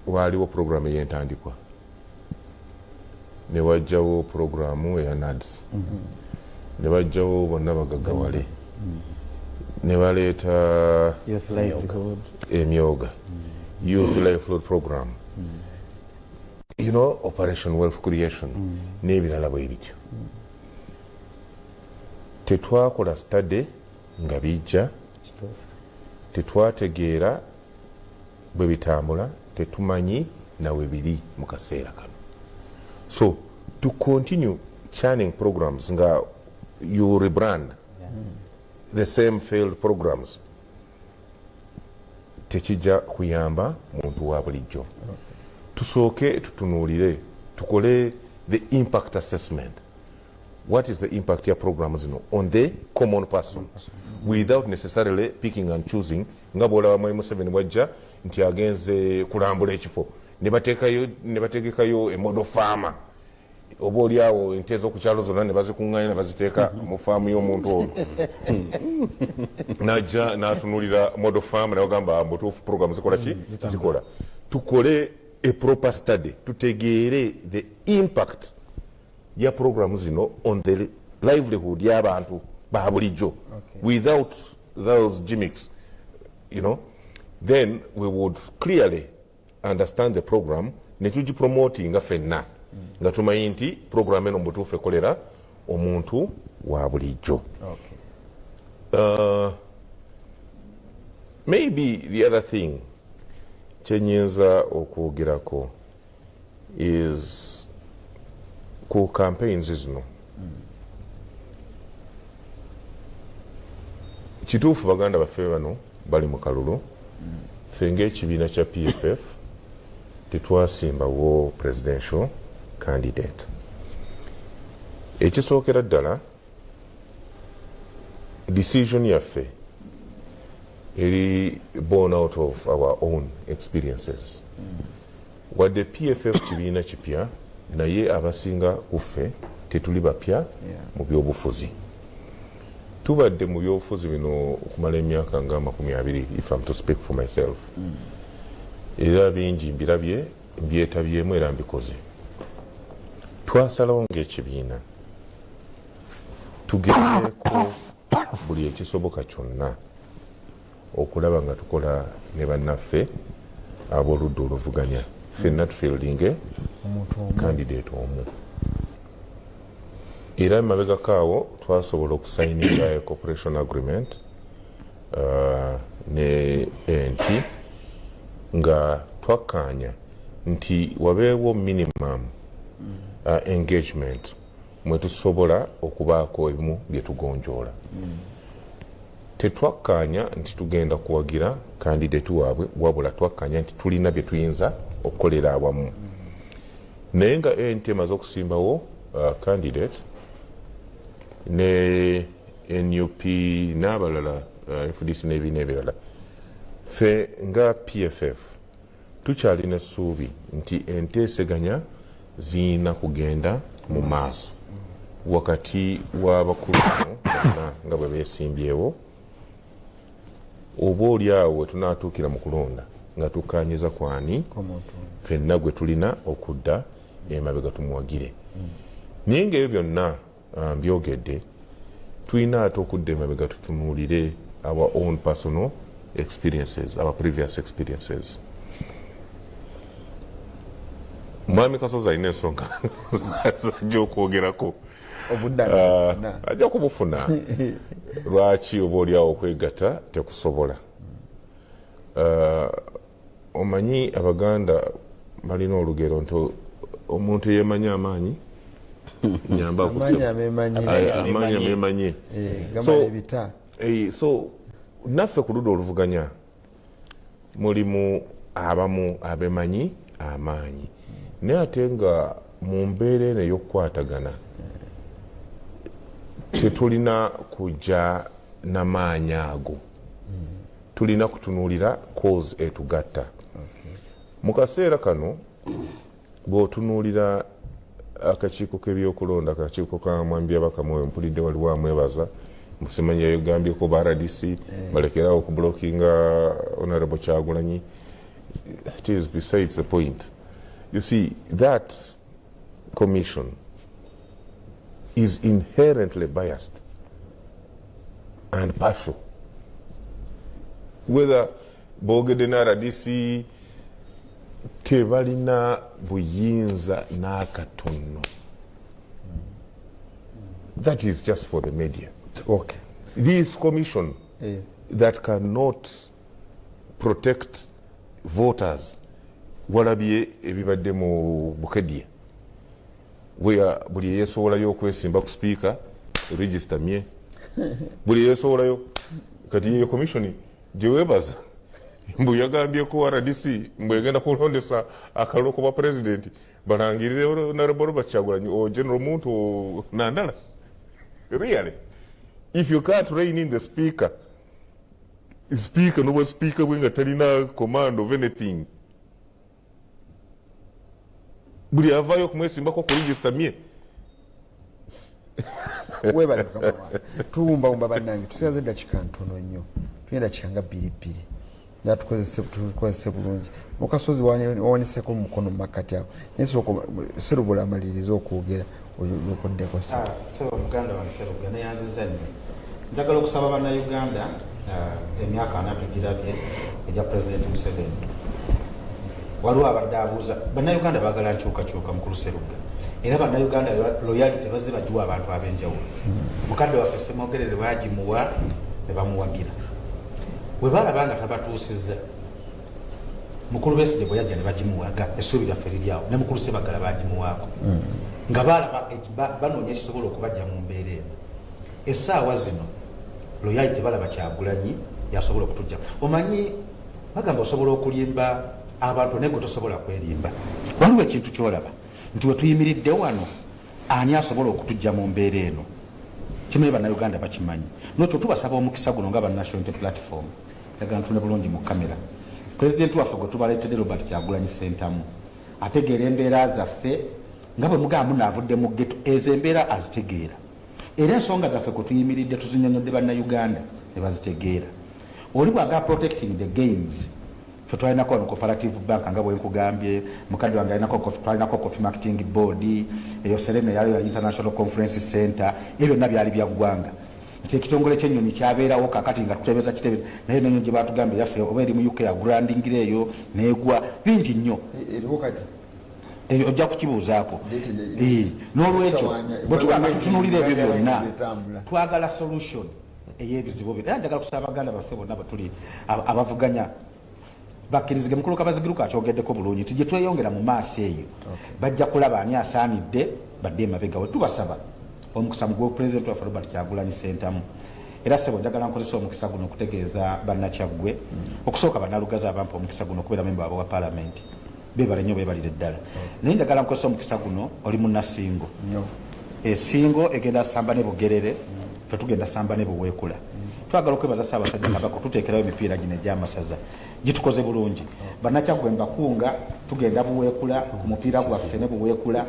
waaliwo puroguramu ey'entandikwa ne wajjawo puroguramu eya NADS ne bajjawo bonna bagaggawale ne baleeta emyoga youth livelihood program operation wealth creation n'ebirala bwe bityo tetwakola study nga bijja tetwategeera bwe bitambula tetumanyi nawe biri mu kaseera kano so to continue churning programs nga you rebrand the same failed programs tekijja kuyamba muntu wa bulijjo tusooke tutunuulire tukole the impact assessment. What is the impact ya programs on the common person without necessarily picking and choosing nga bwolaba Mwai Museveni bwajja nti agenze kulambula ekifo ne bategekayo emodo farmer oba oliawo ente z'okukyalo zonna ne bazikuŋŋanya ne baziteeka mu faamu y'omuntu ono najja n'atunuulira modo farm nabagamba mbutuufu program zikola ki zikola tukole a proper study tutegeere the impact ya program zino on the livelihood y'abantu ba bulijjo without those gimmicks then we would clearly understand the program ne tugipromoting nga ffenna nga tumanyi nti program eno mubutuufu ekolera omuntu wa bulijjo. Maybe the other thing kyenyinza okwogerako is ku campaigns zino kituufu baganda baffe bano bali mu kalulu ffe ng'ekibiina kya PFF tetwasimbawo presidential candidate. Ekisookera ddala decision yaffe eri born out of our own experiences. Wadde PFF kibiina kipya naye abasinga kuffe tetuli bapya mu byobufuzi. Tubadde mu byobufuzi bino okumala emyaka nga 20 if I'm to speak for myself. Era bingi mbirabye mbyetabyemu era mbikoze. Twasalawo ng'ekibiina tugezeeko buli ekisoboka kyonna okulaba nga tukola ne bannaffe ab'oludda oluvuganya ffenna tufieldinge candidate omu. Era emabegako awo twasobola okusayininga cooperation agreement ne enti nga twakkaanya nti wabeewo minimum engagement mwe tusobola okubaako ebimu bye tugonjoola. Tetwakkaanya nti tugenda kuwagira candidate waabwe wabula twakkaanya nti tulina bye tuyinza okukolera awamu. Naye nga enti emaze okusimbawo candidate ne NUP n'abalala FDC n'ebibiina ebirala, ffe nga PFF tukyalina essuubi nti enteeseganya ziyina kugenda mu maaso wakati w'abakulu bonna nga bwe beesimbyewo oba oli awo we tunaatuukira mu kulonda nga tukkaanyiza kwani ffenna gwe tulina okudda emabega tumuwagire. Naye ng'ebyo byonna mbyogedde tulina ate okudda emabega tutunuulire our own personal experiences, our previous experiences. Mwami Kasozi alina ensonga zajja okwogerako ajja kubufuna lwaki oba oliawo okwegatta tekusobola. Omanyi Abaganda balina olugero nti omuntu yemanyi amaanyi nyamba amaanyi amemanyi. So naffe ku ludda oluvuganya mulimu abamu abemanyi amaanyi naye ate nga mu mbeera eno ey'okukwatagana tetulina kujja n'amaanyi ago, tulina kutunuulira cause etugatta. Mu kaseera kano bw'otunuulira akakiiko k'ebyokulonda akakiiko ka Mwami Byabakama mpulidde waliwo amwebaza Musimanya yagambyeko ba RDC balekerawo okublockinga Honorable Kyagulanyi. It is besides the point. You see, that commission is inherently biased and partial. Whether bogede na RDC tebalina buyinza n'akatono. That is just for the media. Okay. This commission that cannot protect voters, walabye ebibadde mu Bukedya, where buli yeesowolayo okwesimba ku speaker register mye, buli yeesowolayo kati ye commission gye weebaza mbu yagambyeko RDC mbu egenda kulondesa akalulu ku bwa president balangirire Honorable Robert Kyagulanyi o General Muntu o Nandala. Really? If you can't rein in the speaker no speaker wenga talina command of anything, buli avayo kumwesimbako ku register mye. Webale kama tuumba bannange tusaze dakika ntono nnyo tuyenda kyanga bilibili nga tukozese bulungi mukasozi wawoneseko mukono makati awo nesoko serubula amaliriza okwogera olukondeko sa so Uganda wanseruga neyanziza nnyo njagala okusaba bannayuganda emyaka anatu girabye eja President Museveni waliwo abadde abuuza bannayuganda baagala nkyukakyuka mukulu Seruga era bannayuganda loyalty bazze bagiwa abantu ab'enjawulo mukadde waffe Ssemwogerere baagimuwa ne bamuwagira bwe balaba nga tabatuusizza mukulu Besigye bwe yajja ne bagimuwaga essuubi lyaffe liryawo ne mukulu Ssebaggala baagimuwaako nga balaba banoonya ekisobola okubajja mu mbeera eno essaawa zino loyalty balaba Kyagulanyi yasobola okutujja omanyi bagamba osobola okulimba abantu naye gwe tosobola kwerimba waliwo ekintu kyolaba nti we tuyimiridde wano ani asobola okutujja mu mbeera eno kimanyi bannayuganda bakimanyi notwo tubasaba omukisa guno nga National Unity Platform yagala ntune bulungi mu kamera pulezidenti waffe gwe tubaleetedde Robert Kyagulanyi Ssentamu ategeera embeera zaffe nga bwe mugamba munaavudde mu ggeto ezo embeera azitegeera era ensonga zaffe kwe tuyimiridde tuzinyonyodde bannayuganda ne bazitegeera oli bwaga protecting the gains fe twalinako wano Cooperative Bank nga bwe nkugambye mukadde wange twalinako Coffee Marketing Board eyo Serena yaliyo International Conference Center ebyo byonna byali bya ggwanga nti ekitongole ky'ennyonyi kyabeerawo kakati nga tutebeza kitebe naye n'ennyonyi gye baatugambye yaffe oba eri mu UK agrandingira eyo neegwa bingi nnyo ojja kukibuuzaako n'olwekyo bwe tubanga tutunuulira ebyo byonna twagala solution ey'ebizibu byo era njagala kusaba baganda baffe bonna bwe tuli abavuganya bakkirizige mukulu Kabazigiruka akyogeddeko bulungi nti gye tweyongera mu maaso eyo bajja kulaba ani asaanidde badde emabega we tubasaba omukisa mugwe President waffe Robert Kyagulanyi Ssentamu era sebo njagala nkozesa omukisa guno okutegeeza bannakyaggwe okusooka bannalugazi abampa omukisa guno okubeera memba waabwe wa Parliament beebale nnyo beebalire ddala naye njagala nkozesa omukisa guno oli munnasingo esingo egenda samba ne Bugerere fe tugenda samba ne Buweekula twagala okwebaza Ssaabasajja Kabaka tuteekerayo emipiira gino egy'amasaza gitukoze bulungi bannakyaggwe mbakunga tugenda Buweekula ku mupiira gwaffe ne Buweekula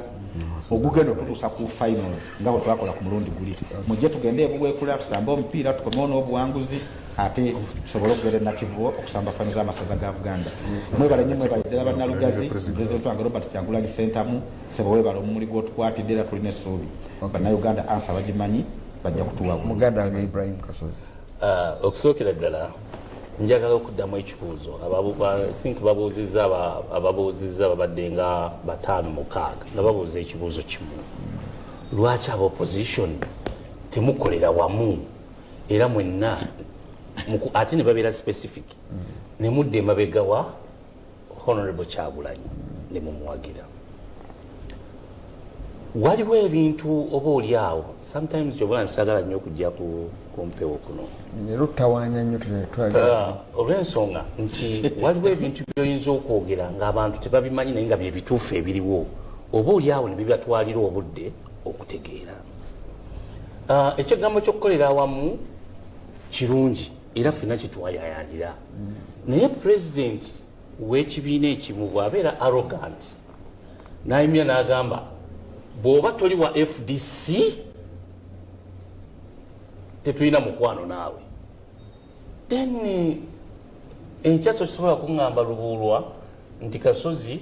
ogugenda otutuusa ku finals nga bwe twakola ku mulundi guli mujje tugende Buweekula tusambe omupiira tukomewo n'obuwanguzi ate tusobole okubeera nakivubo okusamba finals z'amasaza ga Buganda mwebale nnyo mwebale ddala bannalugazi Pulezidenti wange Robert Kyagulanyi Ssentamu sebo weebale omumuli gw'otukwatidde era tulina essuubi bannayuganda ansa bagimanyi bajja kutuwa muganda wange Ibrahim Kasozi okusookera ddala njagala okuddamu ekibuuzo ababuuzizza babadde nga 5-6 nga babuuza ekibuuzo kimu lwaki aba opposition temukolera wamu era mwenna ate ne babeera specific ne mudda emabega wa Honorable Kyagulanyi ne mumuwagira waliwo ebintu oba oli awo sometimes kyobula nsagala nnyo okujja ku mpewo kuno nerutawanya nnyo olw'ensonga nti waliwo ebintu byoyinza okwogera ng'abantu tebabimanyi naye nga byebituufu ebiriwo oba oli awo ne bibatwalira obudde okutegeera ekyegambo ky'okukolera awamu kirungi era ffenna kitwayayanira naye pulezidenti w'ekibiina ekimu bw'abeera arrogant n'ayimya n'agamba bw'oba toli wa FDC tetulina mukwano naawe then enkyaso kisobola kuŋŋamba lubuulwa nti Kasozi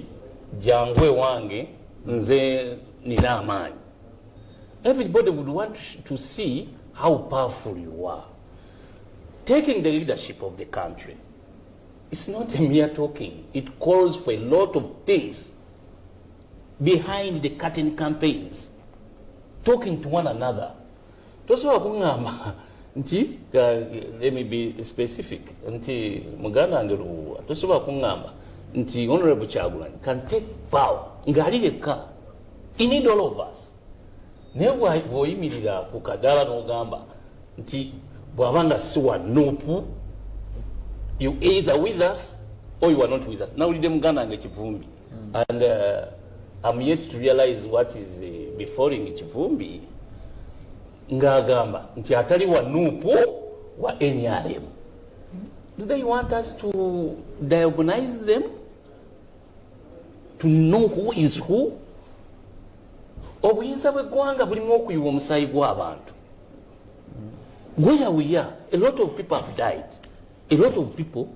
jangwe wange nze nina amaanyi. Everybody would want to see how powerful you are. Taking the leadership of the country, it's not a mere talking. It calls for a lot of things behind the curtain campaigns, talking to one another. Tosobola kuŋŋamba nti let me be specific nti muganda wange Lubuulwa tosobola kuŋŋamba nti Honorable Kyagulanyi can take power ng'ali yekka. He need all of us. Naye bw'oyimirira ku kadaala n'ogamba nti bw'aba nga si wa Nuupu, you either with us or you are not with us. Nawulidde muganda wange Kivumbi, and I'm yet to realize what is befalling Kivumbi ng'agamba nti atali wa Nuupu wa NRM. Do they want us to diagnose them? To know who is who? Obuyinza bw'eggwanga bulimu okuyiwa omusaayi gw'abantu. Where we are, a lot of people have died. A lot of people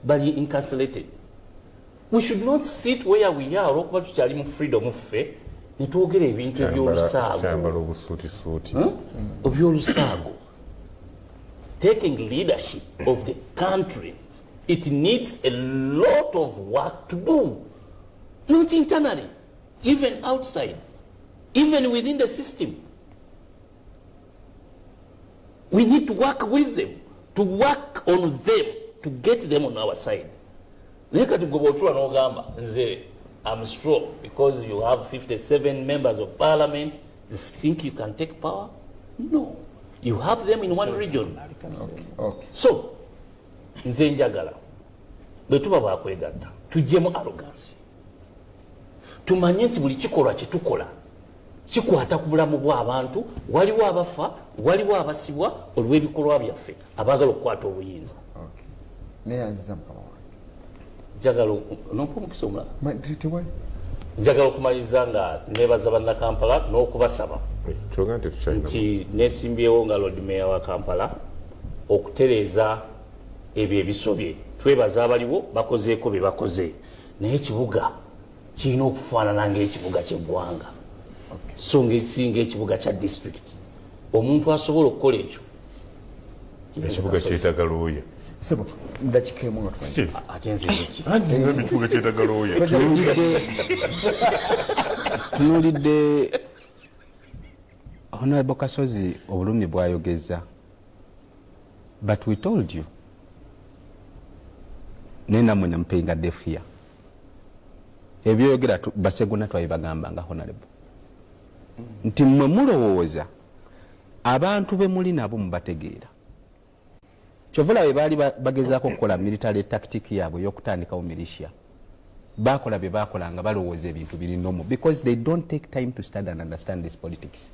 bali incarcerated. We should not sit where we are olw'okuba tukyali mu freedom ffe ne twogera ebintu eby'olusaago. Taking leadership of the country, it needs a lot of work to do. Not internally, even outside, even within the system. We need to work with them, to work on them, to get them on our side. I'm strong because you have 57 members of parliament. You think you can take power? No. You have them in one region. Okay. So, nze njagala bwe tuba bakwegatta tujjemu arrogance. Tumanye nti buli kikolwa kye tukola kikwata ku bulamu bw'abantu, waliwo abafa, waliwo abasibwa olw'ebikolwa byaffe abaagala okukwata obuyinza. Neyanziza mukama wange. Njagala nompa omukisa omulala. Tewali. Njagala okumaliriza nga neebaza bannakampala n'okubasaba nti neesimbyewo nga Lord Mayor wa Kampala okutereeza ebyo ebisobye. Twebaza abaliwo bakozeeko bye bakoze, naye ekibuga kirina okufaanana ng'ekibuga ky'eggwanga, so ng'esinga ekibuga kya district. Omuntu asobola okukola ekyo ekibuga kyetaaga looya. Sebo ndakika emu nga tumanyi. Ate nze neki Anti ekibuga kyetaaga looya. Tunuulidde Honorable Kasozi obulumi bw'ayogeza, but we told you nenamwe nampinga defia ebyoyogera baseguna twabibagamba nga Honorable nti mmwe mulowooza abantu be muli nabo mubategeera. Kyovula bwe baali bagezaako okukola military tactic yaabwe y'okutandikawo militia, bakola bye bakola nga balowooza ebintu biri nomo, because they don't take time to study and understand this politics.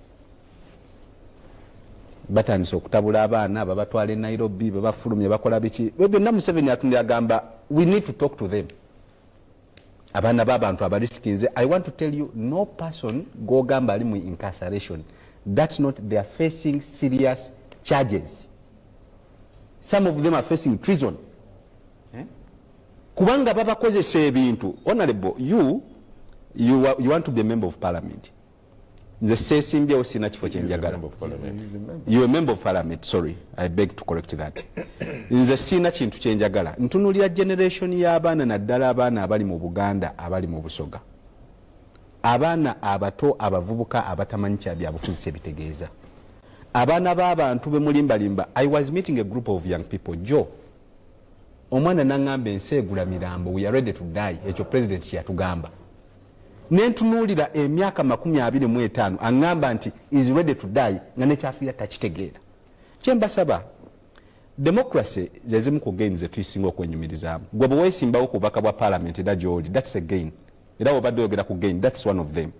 Batandise okutabula abaana babatwala e Nairobi, babafulumye bakola biki, byonna Museveni atundye agamba we need to talk to them. Abaana b'abantu abarisikinze, I want to tell you, no person gogamba ali mu incarceration, that's not, they are facing serious charges. Some of them are facing treason. Kubanga babakozesa ebintu. Honorable, you want to be a member of parliament. Nze seesimbyewo sina kifo kyenjagala. You are a member of parliament, sorry, I beg to correct that. Nze sina kintu kyenjagala. Ntunulira generation y'abaana naddala abaana abali mu Buganda abali mu Busoga. Abaana abato abavubuka abatamanyi kya byabufuzi kyebitegeeza. Abaana b'abantu be mulimbalimba. I was meeting a group of young people. Joe, omwana nangamba ensi egula mirambo, we are ready to die. Ekyo president kyatugamba. Nentunuulira emyaka 25 angamba nti is ready to die nga nekyafiira takitegeera. Kyembasaba, democracy zezimu ku gain zetuyisinga okwenyumirizaamu. Gwe bwe weesimbawo ku bubaka bwa parliament era gy'oli, that's a gain. Era obadde oyogera ku gain, that's one of them.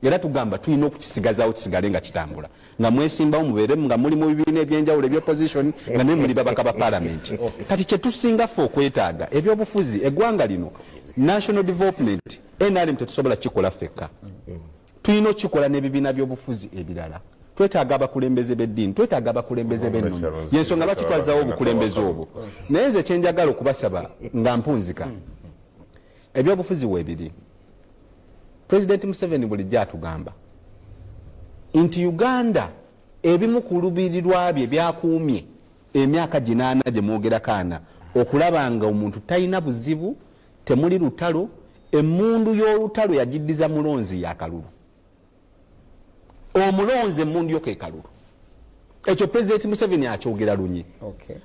Era tugamba tulina okukisigazaawo kisigale nga kitambula. Nga mwesimbawo mubeere nga muli mu bibiina ebyenjawulo eby'opposition nga ne muli babaka ba parliament. Kati kye tusinga ffe okwetaaga ebyobufuzi eggwanga lino national development NRM tetusobola kikola ffekka. Tulina okikola n'ebibiina by'obufuzi ebirala. twetaaga abakulembeze b'eddiini, twetaaga abakulembeze b'ennono. Yensonga lwaki twazaawo obukulembeze obwo. Naye nze kye njagala okubasaba nga mpunzika, ebyobufuzi weebiri. Pulezidenti Museveni bulijjo atugamba nti Uganda ebimu ku lubirirwa bye byakuumye emyaka 8 gye mwogerako ana okulaba nga omuntu talina buzibu, temuli lutalo, emmundu y'olutalo yagiddiza mulonzi yakalulu. Omulonzi emmundu yo ke kalulu. Ekyo Pulezidenti Museveni akyogera lunye.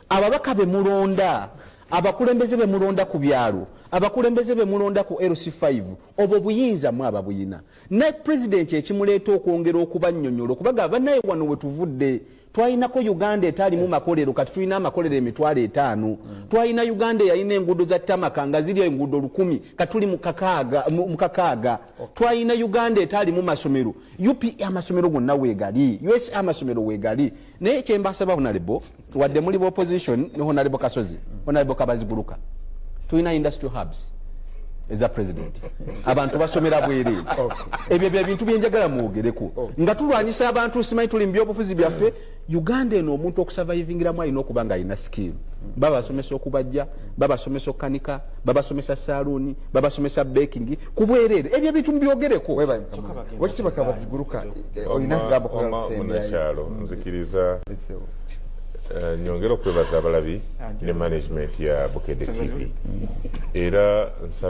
Ababaka be mulonda, abakulembeze be mulonda ku byalo, abakulembeze be mulonda ku LC5, obwo buyinza mu ababuyina. Ne President ekimuleeta okwongera okubannyonnyola okubaga bannaye wano we tuvudde. Twayinako Uganda etali mu makolero, kati tulina amakolero emitwalo 5. Twayina Uganda yayina enguudo za tamaka nga ziri enguudo 10, kati tuli mu kakaaga. Twayina Uganda etali mu masomero, UP amasomero gonna weegali, US amasomero weegali. Naye kye mbasaba Honorable, wadde muli opposition ne Honorable Kasozi, Honorable Kabaziguruka, tulina industrial hubs eza president. Abantu basomera bwereere. Ebyo bye bintu byenjagala mwogereko. Nga tulwanyisa abantu simanyi tuli mu byobufuzi byaffe. Uganda eno omuntu okusurvivingiramu alina okuba nga alina skill. Babasomesa okubajja, babasomesa okukanika, babasomesa saluuni, babasomesa baking, ku bwereere. Ebyo bintu mbyogereko. Wakisiba Kabaziguruka olina kugamba kunakyalo nzikiriza nyongera okwebaza abalabi ne management ya Bukedde TV. Era